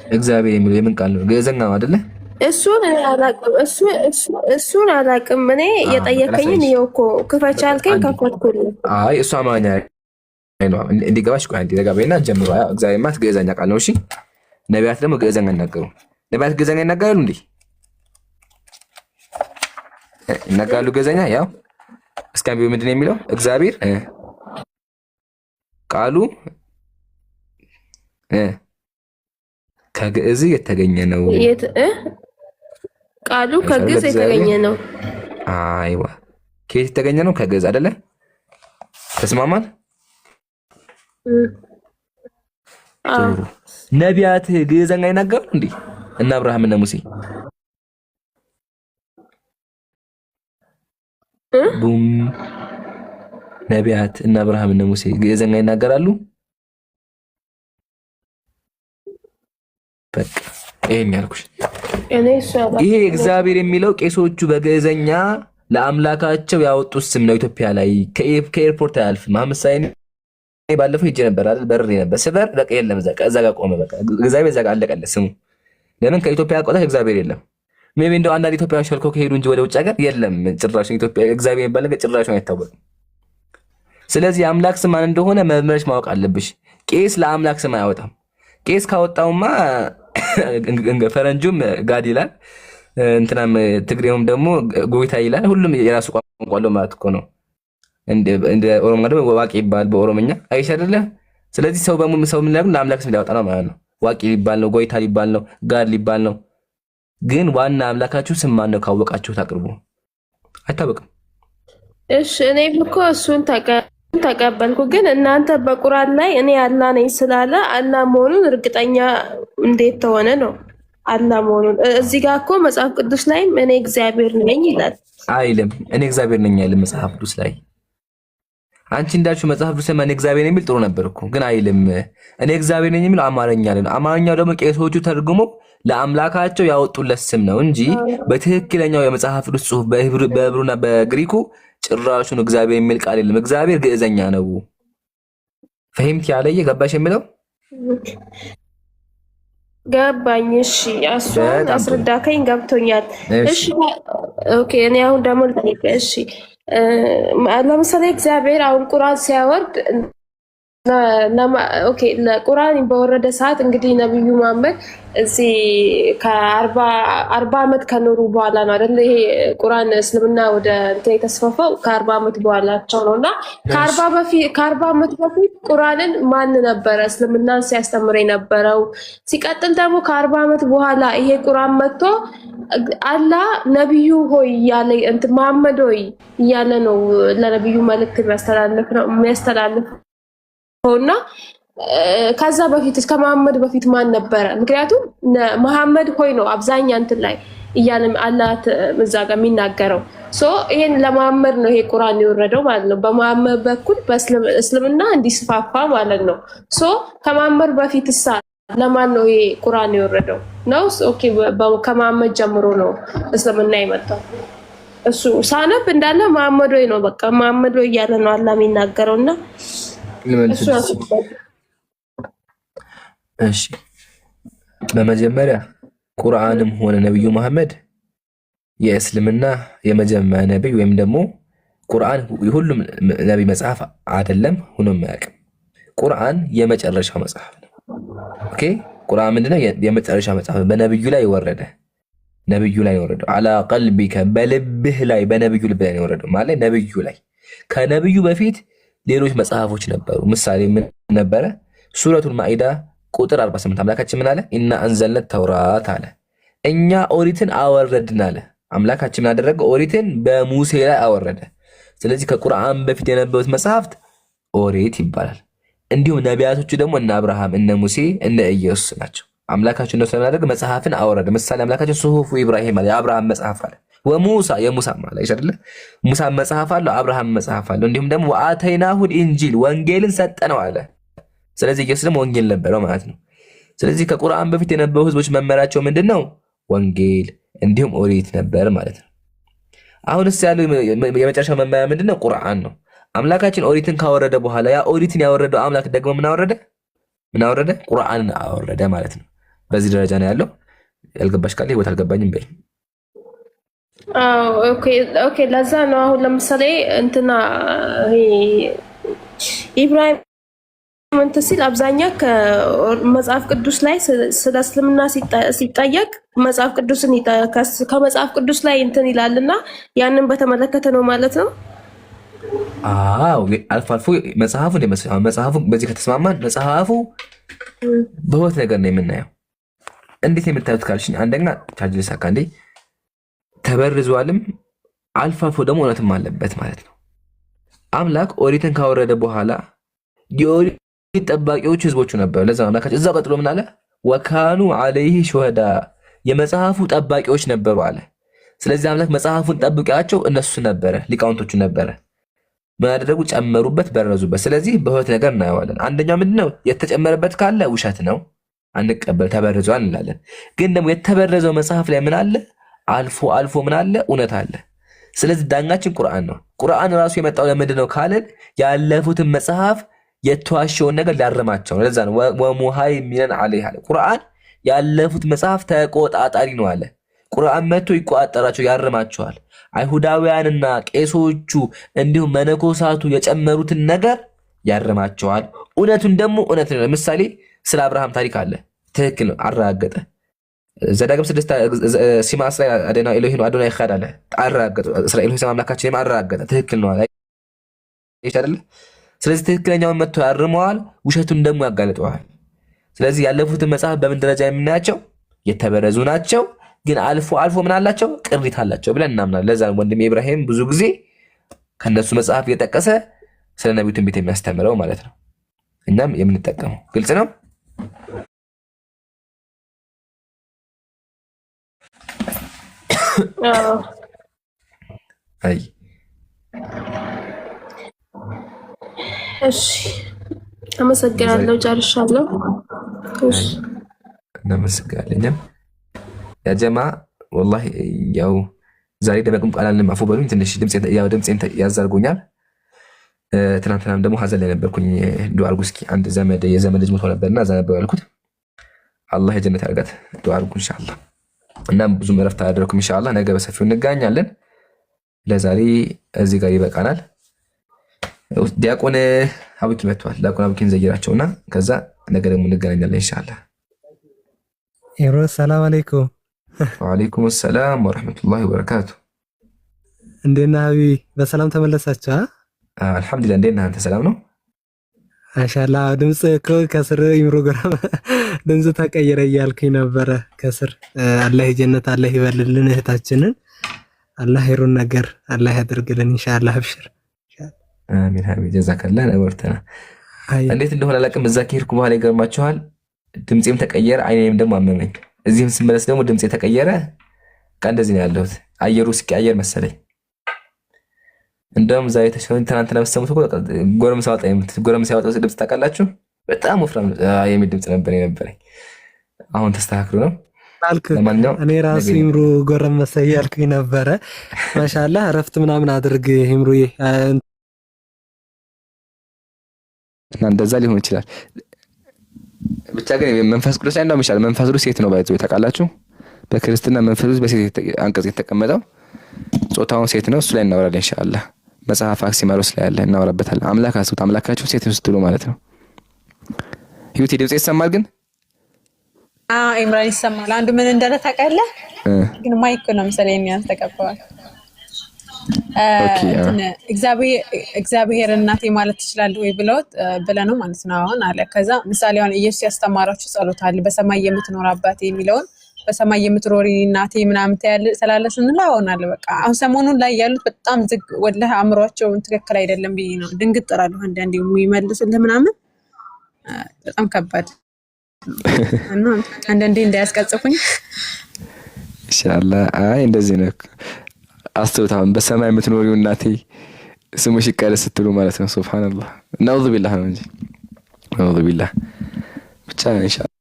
እግዚአብሔር የሚለው የምን ቃል ነው? ግዕዝኛ ነው አይደለ? እሱን አላውቅም። እኔ የጠየቀኝን ይኸው እኮ ክፈች አልከኝ ከፈትኩልህ። አይ እሱ አማርኛ ነው እንዲገባሽ። ቆይ አንዴ ተጋበይና ጀምሮ። እግዚአብሔር ማለት ግዕዝኛ ቃል ነው። እሺ ነቢያት ደግሞ ግዕዝኛ ይናገሩ። ነቢያት ግዕዝኛ ይናገራሉ እንዴ? ይናገራሉ ግዕዝኛ። ያው እስካምቢው ምንድን ነው የሚለው? እግዚአብሔር ቃሉ ከግዕዝ የተገኘ ነው። ቃሉ ከግዕዝ የተገኘ ነው። አይዋ ከየት የተገኘ ነው? ከግዕዝ አይደለ? ተስማማን? ጥሩ። ነቢያት ግዕዝኛ ይናገሩ እንዴ? እና አብርሃም እና ሙሴ ቡም ነቢያት እና አብርሃም እና ሙሴ ግዕዝኛ ይናገራሉ? በቃ ይሄን ያልኩሽ። ይሄ እግዚአብሔር የሚለው ቄሶቹ በግዕዝኛ ለአምላካቸው ያወጡት ስም ነው። ኢትዮጵያ ላይ ከኤርፖርት አያልፍም። መሐመድ ሳይኒ ባለፈው ሂጄ ነበር አይደል? በርሬ ነበር ስበር በቃ የለም እዛ ጋር ቆመ። በቃ እግዚአብሔር እዛ ጋር አለቀለት ስሙ። ለምን ከኢትዮጵያ አቆጣ እግዚአብሔር የለም። ሜቢ እንደው አንዳንድ ኢትዮጵያውያን ሸልኮ ከሄዱ እንጂ ወደ ውጭ ሀገር የለም ጭራሽ። ኢትዮጵያ እግዚአብሔር የሚባል ነገር ጭራሽ አይታወቅም። ስለዚህ የአምላክ ስም ማን እንደሆነ መመረሽ ማወቅ አለብሽ። ቄስ ለአምላክ ስም አያወጣም። ቄስ ካወጣውማ ፈረንጁም ጋድ ይላል፣ እንትናም ትግሬውም ደግሞ ጎይታ ይላል። ሁሉም የራሱ ቋንቋ አለው ማለት እኮ ነው። እንደ ኦሮሞ ደግሞ ዋቂ ይባል በኦሮምኛ አይሽ አይደለ? ስለዚህ ሰው በሙሉ ሰው ምን ያደርግ ለአምላክ ስም ሊያወጣ ነው ማለት ነው። ዋቂ ሊባል ነው፣ ጎይታ ሊባል ነው፣ ጋድ ሊባል ነው። ግን ዋና አምላካችሁ ስም ማን ነው ካወቃችሁት አቅርቡ። አይታወቅም። እሺ እኔም እኮ እሱን ተቀበልኩ። ግን እናንተ በቁርአን ላይ እኔ አላህ ነኝ ስላለ አላህ መሆኑን እርግጠኛ እንዴት ተሆነ ነው? አላህ መሆኑን እዚህ ጋር እኮ መጽሐፍ ቅዱስ ላይም እኔ እግዚአብሔር ነኝ ይላል አይልም? እኔ እግዚአብሔር ነኝ አይልም መጽሐፍ ቅዱስ ላይ። አንቺ እንዳልሽው መጽሐፍ ቅዱስ እኔ እግዚአብሔር ነኝ የሚል ጥሩ ነበር እኮ፣ ግን አይልም። እኔ እግዚአብሔር ነኝ የሚል አማርኛ ነው። አማርኛው ደግሞ ቄሶቹ ተርጉሞ ለአምላካቸው ያወጡለት ስም ነው እንጂ በትክክለኛው የመጽሐፍ ቅዱስ ጽሑፍ በዕብሩና በግሪኩ ጭራሹን እግዚአብሔር የሚል ቃል የለም። እግዚአብሔር ግዕዘኛ ነው። ፈሂምት ያለየ ገባሽ የሚለው ገባኝ። እሺ እሱን አስረዳከኝ፣ ገብቶኛል። እሺ ኦኬ። እኔ አሁን ደግሞ ልጠይቅ። እሺ ለምሳሌ እግዚአብሔር አሁን ቁርአን ሲያወርድ ኦኬ ለቁርአን በወረደ ሰዓት እንግዲህ ነብዩ መሐመድ እዚህ ከ40 ዓመት ከኖሩ በኋላ ነው አይደል? ይሄ ቁርአን እስልምና ወደ እንትን የተስፋፋው ከ40 ዓመት በኋላቸው ነውና ከ40 ዓመት በፊት ቁርአንን ማን ነበረ እስልምናን ሲያስተምር የነበረው? ሲቀጥል ደግሞ ከ40 ዓመት በኋላ ይሄ ቁርአን መጥቶ አላህ ነብዩ ሆይ እያለ እንትን መሐመድ ሆይ እያለ ነው ለነብዩ መልእክት የሚያስተላልፍ እና ከዛ በፊት ከመሐመድ በፊት ማን ነበረ? ምክንያቱም መሐመድ ሆይ ነው አብዛኛ እንትን ላይ እያለ አላህ እዛ ጋር የሚናገረው። ይሄን ለመሐመድ ነው ይሄ ቁርአን የወረደው ማለት ነው። በመሐመድ በኩል በእስልምና እንዲስፋፋ ማለት ነው። ከመሐመድ በፊት ለማን ነው ይሄ ቁርአን የወረደው ነው? ኦኬ ከመሐመድ ጀምሮ ነው እስልምና የመጣው። እሱ ሳነብ እንዳለ መሐመድ ሆይ ነው በቃ መሐመድ ሆይ እያለ ነው አላህ የሚናገረውና እሺ በመጀመሪያ ቁርአንም ሆነ ነብዩ መሐመድ የእስልምና የመጀመሪያ ነብይ ወይም ደግሞ ቁርአን የሁሉም ነብይ መጽሐፍ አይደለም፣ ሆኖም አያውቅም። ቁርአን የመጨረሻው መጽሐፍ ነው። ኦኬ ቁርአን ምንድነው? የመጨረሻ መጽሐፍ በነብዩ ላይ ወረደ። ነብዩ ላይ ወረደው አላ ቀልቢከ በልብህ ላይ በነብዩ ልብ ላይ ወረደው ማለት ነብዩ ላይ። ከነብዩ በፊት ሌሎች መጽሐፎች ነበሩ። ምሳሌ ምን ነበረ? ሱረቱል ማኢዳ ቁጥር 48 አምላካችን ምን አለ? ኢና አንዘልነ ተውራት አለ፣ እኛ ኦሪትን አወረድን አለ። አምላካችን ምን አደረገ? ኦሪትን በሙሴ ላይ አወረደ። ስለዚህ ከቁርአን በፊት የነበሩት መጽሐፍት ኦሪት ይባላል። እንዲሁም ነቢያቶቹ ደግሞ እነ አብርሃም፣ እነ ሙሴ፣ እነ ኢየሱስ ናቸው። አምላካችን እንደው ስለማደረገ መጽሐፍን አወረደ። ምሳሌ አምላካችን ሱሁፉ ኢብራሂም አለ፣ የአብርሃም መጽሐፍ አለ። ወሙሳ የሙሳ ማለት አይደለ? ሙሳ መጽሐፍ አለው፣ አብርሃም መጽሐፍ አለው። እንዲሁም ደግሞ ወአተይናሁ ኢንጂል ወንጌልን ሰጠነው አለ። ስለዚህ ኢየሱስ ደግሞ ወንጌል ነበረው ማለት ነው። ስለዚህ ከቁርአን በፊት የነበሩ ህዝቦች መመሪያቸው ምንድነው? ወንጌል እንዲሁም ኦሪት ነበር ማለት ነው። አሁንስ ያለው የመጨረሻው መመሪያ ምንድነው? ቁርአን ነው። አምላካችን ኦሪትን ካወረደ በኋላ ያ ኦሪትን ያወረደው አምላክ ደግሞ ምን አወረደ? ቁርአንን አወረደ ማለት ነው። በዚህ ደረጃ ነው ያለው። ያልገባሽ ካለ ህይወት አልገባኝም በይ። ኦኬ ለዛ ነው አሁን ለምሳሌ እንትና ኢብራሂም እንትን ሲል አብዛኛው ከመጽሐፍ ቅዱስ ላይ ስለ እስልምና ሲጠየቅ መጽሐፍ ቅዱስን ከመጽሐፍ ቅዱስ ላይ እንትን ይላልና ያንን በተመለከተ ነው ማለት ነው። አልፎ አልፎ መጽሐፉ በዚህ ከተስማማን መጽሐፉ በሁለት ነገር ነው የምናየው። እንዴት የምታዩት ካልሽኝ፣ አንደኛ ቻርጅ ልሳካ እንዴ ተበርዟልም አልፎ አልፎ ደግሞ እውነትም አለበት ማለት ነው። አምላክ ኦሪትን ካወረደ በኋላ የኦሪት ጠባቂዎች ህዝቦቹ ነበሩ። ለዛ ነው አምላካችን እዛው ቀጥሎ ምን አለ? ወካኑ ዐለይሂ ሹሃዳ የመጽሐፉ ጠባቂዎች ነበሩ አለ። ስለዚህ አምላክ መጽሐፉን ጠብቂያቸው እነሱ ነበረ፣ ሊቃውንቶቹ ነበረ። ምን አደረጉ? ጨመሩበት፣ በረዙበት። ስለዚህ በሁለት ነገር እናየዋለን። አንደኛው ምንድነው? የተጨመረበት ካለ ውሸት ነው፣ አንቀበል፣ ተበርዟል እንላለን። ግን ደግሞ የተበረዘው መጽሐፍ ላይ ምን አለ? አልፎ አልፎ ምን አለ? እውነት አለ። ስለዚህ ዳኛችን ቁርአን ነው። ቁርአን ራሱ የመጣው ለምንድን ነው ካለን ያለፉትን መጽሐፍ የተዋሸውን ነገር ሊያርማቸው ነው። ለዛ ነው ወሙሃይሚነን ዐለይሃ አለ። ቁርአን ያለፉት መጽሐፍ ተቆጣጣሪ ነው አለ። ቁርአን መጥቶ ይቆጣጠራቸው፣ ያርማቸዋል። አይሁዳውያንና ቄሶቹ እንዲሁም መነኮሳቱ የጨመሩትን ነገር ያርማቸዋል። እውነቱን ደግሞ እውነት ነው። ለምሳሌ ስለ አብርሃም ታሪክ አለ፣ ትክክል ነው፣ አረጋገጠ። ዘዳግም 6 ሲማ እስራኤል አደና ኤሎሂኑ አዶናይ ኻድ አለ፣ አረጋገጠ። እስራኤል ሆይ አምላካችን አረጋገጠ፣ ትክክል ነው አለ አይደል? ስለዚህ ትክክለኛውን መጥቶ ያርመዋል፣ ውሸቱን ደግሞ ያጋለጠዋል። ስለዚህ ያለፉትን መጽሐፍ በምን ደረጃ የምናያቸው? የተበረዙ ናቸው፣ ግን አልፎ አልፎ ምን አላቸው? ቅሪት አላቸው ብለን እናምናለን። ለዛ ወንድም ኢብራሂም ብዙ ጊዜ ከነሱ መጽሐፍ እየጠቀሰ ስለ ነቢዩ ትንቢት የሚያስተምረው ማለት ነው። እናም የምንጠቀመው ግልጽ ነው። አይ እሺ፣ አመሰግናለሁ። ጨርሻለሁ። እሺ፣ እናመሰግናለን። ያ ጀማ ወላሂ ያው ዛሬ ደመቅም ቃላልን አፉ በሉኝ። ትንሽ ድምፄን ያዛርጎኛል። ትናንትናም ደግሞ ሀዘን ላይ ነበርኩኝ። ዱዓ አድርጉ እስኪ። አንድ የዘመድ ልጅ ሞቶ ነበርና እዛ ነበር ያልኩት። አላህ የጀነት ያርጋት። ዱዓ አድርጉ ኢንሻአላህ። እናም ብዙ እረፍት አላደረኩም ኢንሻአላህ። ነገ በሰፊው እንገናኛለን። ለዛሬ እዚህ ጋር ይበቃናል። ዲያቆን አቡኪ መጥቷል። ዲያቆን አቡኪን ዘይራቸውና ከዛ ነገ ደግሞ እንገናኛለን ኢንሻአላህ። ኢሮ ሰላም አለይኩም። ወአለይኩም ሰላም ወራህመቱላሂ ወበረካቱ። እንዴት ነህ ሀቢቢ? በሰላም ተመለሳችሁ? አልሐምዱሊላህ። እንዴት ነህ አንተ? ሰላም ነው ማሻአላህ። ድምጽ እኮ ከስር ኢምሮግራም ድምጽ ተቀየረ እያልኩኝ ነበረ ከስር። አላህ የጀነት አላህ ይበልልን እህታችንን። አላህ ይሩን ነገር አላህ ያደርግልን ኢንሻአላህ። አብሽር። አሚን ሀቢቢ ጀዛከላህ። ነወርተና እንዴት እንደሆነ አላውቅም። እዛ ከሄድኩ በኋላ ይገርማችኋል ድምጼም ተቀየረ፣ አይኔም ደግሞ አመመኝ። እዚህም ስመለስ ደግሞ ድምጼ ተቀየረ። እንደዚህ ነው ያለሁት። አየሩ ሲቀያየር መሰለኝ። እንደውም ዛሬ ተሽሎኝ ትናንትና በሰሙት እኮ ጎረምሳ ያወጣው ድምፅ ታውቃላችሁ? በጣም ወፍራም የሚል ድምፅ ነበር የነበረኝ። አሁን ተስተካክሎ ነው። እኔ ራሱ ይምሩ ጎረመሰ እያልኩኝ ነበረ። ማሻአላህ እረፍት ምናምን አድርግ ይምሩዬ። እና እንደዛ ሊሆን ይችላል። ብቻ ግን መንፈስ ቅዱስ ላይ እንደውም ይሻላል። መንፈስ ቅዱስ ሴት ነው ባይዘው ታውቃላችሁ? በክርስትና መንፈስ ቅዱስ በሴት አንቀጽ የተቀመጠው ጾታውን ሴት ነው። እሱ ላይ እናወራለን ኢንሻአላህ። መጽሐፍ አክሲማሮስ ላይ ያለ እናወራበታለን። አምላካችሁ ሴት ስትሉ ማለት ነው። ህይወት ድምጽ ይሰማል ግን? ኢምራን ይሰማል። አንዱ ምን እንዳለ ታውቃለህ? ግን ማይክ ነው መሰለኝ ያልተቀበዋል። እግዚአብሔር እናቴ ማለት ትችላለህ ወይ ብለህ ነው ማለት ነው አሁን አለ። ከዛ ምሳሌ አሁን ኢየሱስ ያስተማራችሁ ጸሎት አለ፣ በሰማይ የምትኖር አባቴ የሚለውን በሰማይ የምትኖሪ እናቴ ምናምን ስላለ ስንል አሁን አለ። በቃ አሁን ሰሞኑን ላይ ያሉት በጣም ዝግ ወላሂ አእምሯቸው ትክክል አይደለም ብዬ ነው ድንግጥ እላለሁ። አንዳንዴ የሚመልሱልህ ምናምን በጣም ከባድ እና አንዳንዴ እንዳያስቀጽፉኝ ኢንሻአላህ። አይ እንደዚህ ነው አስተውታውን በሰማይ የምትኖሪው እናቴ ስሙሽ ይቀደስ ስትሉ ማለት ነው። ሱብሃንአላህ ነውዙ ቢላህ ነው እንጂ ነውዙ ቢላህ ብቻ ኢንሻአላህ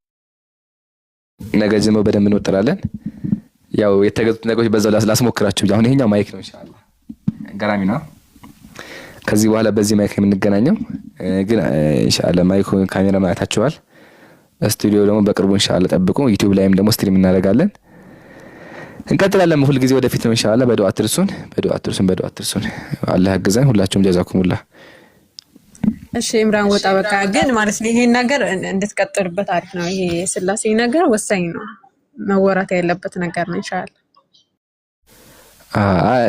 ነገ ጀምሮ በደንብ እንወጥራለን። ያው የተገዙት ነገሮች በዛው ላስሞክራችሁ። አሁን ይሄኛው ማይክ ነው ኢንሻአላህ። ገራሚ ነው። ከዚህ በኋላ በዚህ ማይክ የምንገናኘው ግን ኢንሻአላህ ማይኩ ካሜራ ማያታችኋል። ስቱዲዮ ደግሞ በቅርቡ ኢንሻአላህ ጠብቁ። ዩቲዩብ ላይም ደግሞ ስትሪም እናደርጋለን። እንቀጥላለን። ሁሉ ጊዜ ወደፊት ነው ኢንሻአላህ። በዱዓ አትርሱን። አላህ ያግዘን። ሁላችሁም ጀዛኩሙላህ። እሺ ኢምራን ወጣ በቃ ግን ማለት ነው ይሄን ነገር እንድትቀጥልበት አሪፍ ነው። ይሄ የስላሴ ነገር ወሳኝ ነው፣ መወራት ያለበት ነገር ነው ኢንሻአላህ።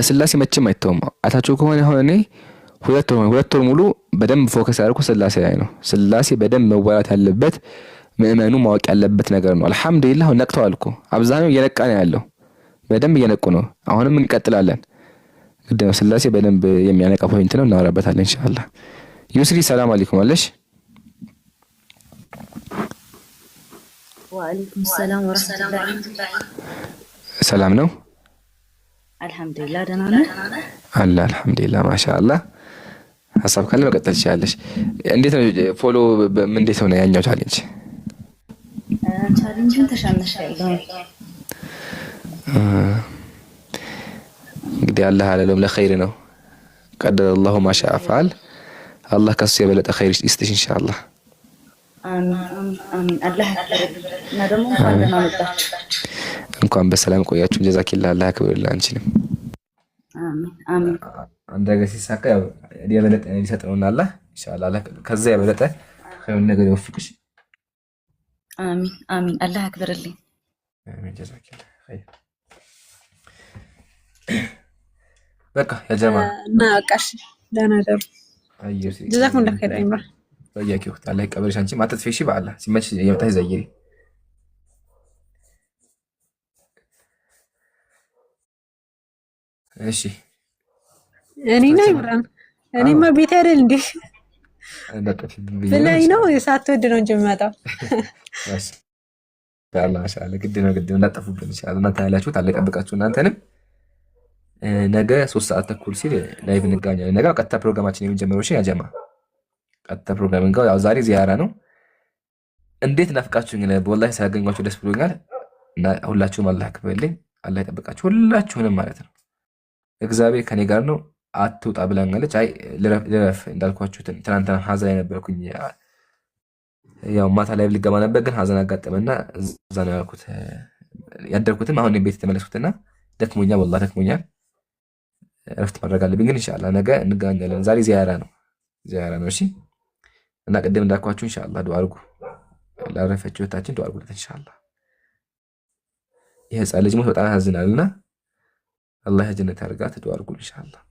ስላሴ መቼም አይተውም። አታችሁ ከሆነ አሁን እኔ ሁለት ወር ሙሉ በደንብ ፎከስ ያደረኩት ስላሴ ላይ ነው። ስላሴ በደንብ መወራት ያለበት ምእመኑ ማወቅ ያለበት ነገር ነው። አልሐምዱሊላህ ነቅተዋል እኮ አብዛኛው እየነቃ ነው ያለው። በደንብ እየነቁ ነው። አሁንም እንቀጥላለን። ቅድመ ስላሴ በደንብ የሚያነቃ ፖይንት ነው፣ እናወራበታለን ኢንሻአላህ። ዩስሪ ሰላም አለይኩም አለሽ። ወአለይኩም ሰላም ወራህመቱላሂ። ሰላም ነው አልሐምዱሊላህ። ደህና ነህ? አለ አልሐምዱሊላህ ማሻአላህ። ሀሳብ ካለ መቀጠል ትችላለሽ። እንዴት ነው ፎሎ እንዴት ሆነ ያኛው ቻሌንጅ? ቻሌንጅን ተሻነሻለሁ። እንግዲህ አላህ አለለም ለኸይር ነው። ቀደረ አላሁ ማሻአ ፈዓል። አላህ ከሱ የበለጠ ኸይር ይስጥሽ ኢንሻአላህ። አሚን አሚን። አላህ ያክብርልኝ እና ደግሞ እንኳን ደህና መጣችሁ። እንኳን በሰላም ቆያችሁ። ጀዛኪላህ አላህ ያክብርልህ አንቺንም። አሚን አሚን። አንድ ነገር ሲሳካ ያው የበለጠ ሊሰጥ ነውና አላህ ኢንሻአላህ ከዛ የበለጠ ኸይር ነገር ይወፍቅሽ። አሚን አሚን። አላህ ያክብርልኝ። አሚን። ጀዛኪላህ ኸይር። በቃ ያ ጀማ እና ቀሽ ደህና ደሩ። ጀዛኩም ኸይር አይምራ በያኪ ወቅት አላህ ይቀበልሽ። አንቺ ማተትፈሺ በአላህ ሲመች የመጣሽ ዘይሪ። እሺ እኔና ይምራን እኔማ ቤት አይደል እንዴ ብለኝ ነው ሳትወድ ነው እንጂ የምመጣው። ማሻአላህ ግድ ነው እንዳጠፉብን ኢንሻአላህ። እናንተ ያላችሁት አላህ ይጠብቃችሁ። እናንተንም ነገ 3 ሰዓት ተኩል ሲል ላይቭ እንገናኛለን። ነገ ቀጥታ ፕሮግራማችን የሚጀምረው እሺ ያ ጀማ ቀጥታ ፕሮግራም እንጋው። ያው ዛሬ ዚያራ ነው። እንዴት ናፍቃችሁኝ ነው። ወላሂ ሳገኛችሁ ደስ ብሎኛል እና ሁላችሁም አላህ ያክብርልኝ፣ አላህ ይጠብቃችሁ ሁላችሁንም ማለት ነው። እግዚአብሔር ከኔ ጋር ነው። አትውጣ ብላኛለች። አይ ልረፍ እንዳልኳችሁ ትናንትና ሀዘን ላይ ነበርኩኝ። ያው ማታ ላይ ልገባ ነበር ግን ሀዘን አጋጠመና እዛ ነው ያልኩት ያደርኩትም። አሁን ቤት ተመለስኩትና ደክሞኛል፣ ወላሂ ደክሞኛል። እረፍት ማድረግ አለብኝ። ግን ኢንሻአላህ ነገ እንገናኛለን። ዛሬ ዚያራ ነው እሺ። እና ቅድም እንዳልኳችሁ ኢንሻአላህ ዱአ አድርጉ ላረፈችው እህታችን ዱአ አድርጉለት ኢንሻአላህ። ይሄ ህፃን ልጅ ሞት በጣም ያሳዝናልና አላህ ጀነት ያርጋት። ዱአ አድርጉ ኢንሻአላህ።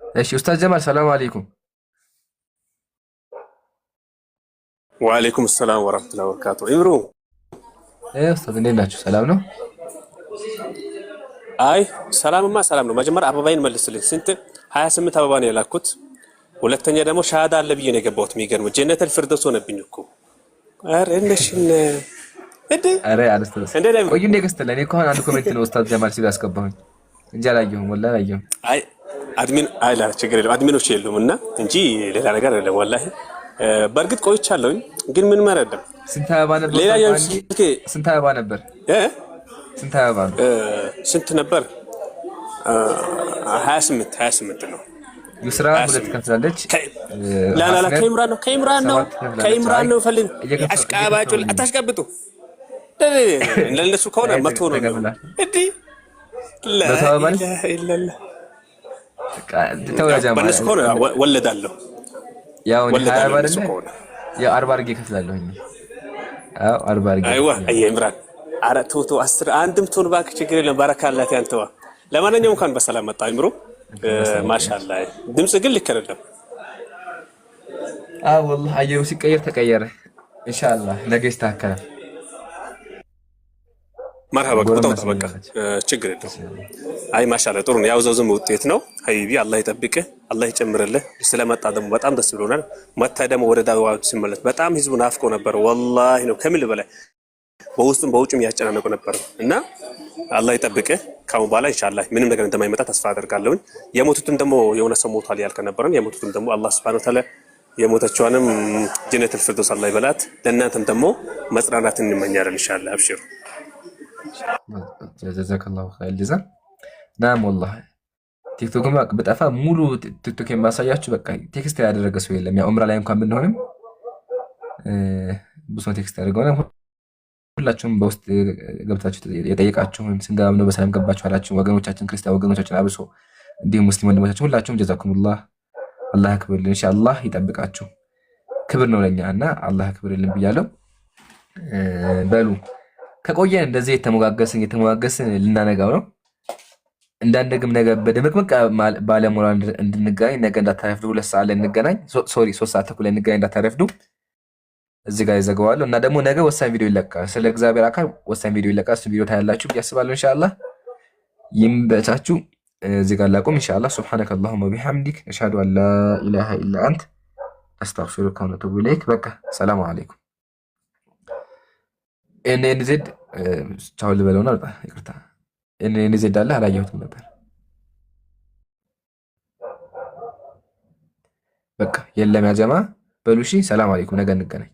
እሺ ኡስታዝ ጀማል ሰላም አለይኩም። ወአለይኩም ሰላም ወራህመቱላሂ ወበረካቱ። ኢብሮ ኡስታዝ እንዴት ናችሁ? ሰላም ነው? አይ ሰላምማ ሰላም ነው። መጀመሪያ አበባይን መልስልኝ። ስንት 28 አበባ ነው የላኩት። ሁለተኛ ደግሞ ሻሃዳ አለ ብዬ ነው የገባሁት። የሚገርመው ጀነተል ፊርደውስ ሆነብኝ እኮ። አረ እነሽን አረ አልስተስ ቆይ እንደ ገስተለ እኔ እኮ አሁን አንድ ኮሜንት ነው ኡስታዝ ጀማል ሲል ያስገባሁኝ እንጂ አላየሁም፣ ወላሂ አላየሁም። አይ አድሚን አይላ ችግር የለውም አድሚኖች የሉምና እንጂ ሌላ ነገር አይደለም። ወላሂ በእርግጥ ቆይቻለሁኝ ግን ምን መረደም ስንት አበባ ነበር? ሌላ ስንት አበባ ነበር? ስንት አበባ ነው? ስንት ነበር? 28 ነው። ዩስራ ሁለት ከፍላለች። ላላላ ከኢምራን ነው ፈልግ አሽቃባጩ አታሽቀብጡ። ለነሱ ከሆነ 100 ነው እንዴ ለላ በነሱ ከሆነ ወለዳለሁ። ያው እኔ 20 አይደለ ያው 40 አድርጌ ከፍላለሁኝ። አዎ 40 አድርጌ አይዋ ኢምራን አረ ቶቶ 10 አንድም ቶን ባክ ችግር የለም። ባረካላት ያንተዋ። ለማንኛውም እንኳን በሰላም መጣ አይምሮ ማሻአላህ። ድምጽ ግን ልክ አይደለም። ወላሂ አየሩ ሲቀየር ተቀየረ። ኢንሻአላህ ነገ ይስተካከላል። መርሐባ ቁጣው በቃ ችግር የለም። አይ ማሻአላህ ጥሩ ነው። ያው ዘውዝም ውጤት ነው ሀቢቢ። አላህ ይጠብቅህ፣ አላህ ይጨምርልህ። ስለመጣ ደግሞ በጣም ደስ ብሎናል። መታ ደግሞ ወደ ዳዋ ሲመለስ በጣም ህዝቡ ናፍቆ ነበር ወላሂ ነው ከምን በላይ በውስጡም በውጭም ያጨናነቁ ነበር እና አላህ ይጠብቅህ። ካሁን በኋላ ኢንሻአላህ ምንም ነገር እንደማይመጣ ተስፋ አደርጋለሁ። የሞቱትም ደግሞ የሆነ ሰው ሞቷል ያልከ ነበርም የሞቱትም ደግሞ አላህ Subhanahu Wa Ta'ala የሞተችዋንም ጀነተል ፊርደውስ አላህ ይበላት። ለእናንተም ደግሞ መጽናናትን እንመኛለን ኢንሻአላህ። አብሽሩ ጀዛከላሁ ኸይር ጀዛ። ናም ወላሂ ቲክቶክም በጠፋ ሙሉ ቲክቶክ የማሳያችሁ በቃ ቴክስት ያደረገ ሰው የለም። ያ ዑምራ ላይ እንኳን ብንሆንም ብዙ ቴክስት ያደርገውና ሁላችሁም በውስጥ ገብታችሁ የጠየቃችሁን ስንገባም ነው በሰላም ገባችሁ አላችሁ ወገኖቻችን ክርስቲያን ወገኖቻችን አብሶ እንዲሁም ሙስሊም ወንድሞቻችን ሁላችሁም ጀዛኩሙላህ አላህ ያክብርልን ኢንሻአላህ ይጠብቃችሁ። ክብር ነው ለኛና አላህ ያክብርልን ብያለሁ። በሉ ከቆየን እንደዚህ የተሞጋገስን ልናነጋው ነው እንዳንደግም ነገ በደመቅመቅ ባለሞራ እንድንገናኝ ነገ እንዳታረፍዱ 2 ሰዓት ላይ እንገናኝ። ሶሪ 3 ሰዓት ተኩል ላይ እንገናኝ እንዳታረፍዱ። እዚህ ጋር ይዘጋዋለሁ እና ደግሞ ነገ ወሳኝ ቪዲዮ ይለቃል። ስለ እግዚአብሔር አካል ወሳኝ ቪዲዮ ይለቃል። እሱ ቪዲዮ ታያላችሁ ብዬ አስባለሁ ኢንሻአላህ። ይምበቻችሁ። እዚህ ጋር ላቁም ኢንሻአላህ። ሱብሃነከ አላሁመ ወቢሐምዲክ አሽሀዱ አን ላ ኢላሃ ኢላ አንተ አስተግፊሩከ ወአቱቡ ኢለይክ። በቃ ሰላም አለይኩም። ኤንኤንዜድ ቻው ልበለውና በቃ ይቅርታ። ኤንኤንዜድ አለ አላየሁትም ነበር። በቃ የለም ያ ጀማ በሉ እሺ። ሰላም አለይኩም። ነገ እንገናኝ።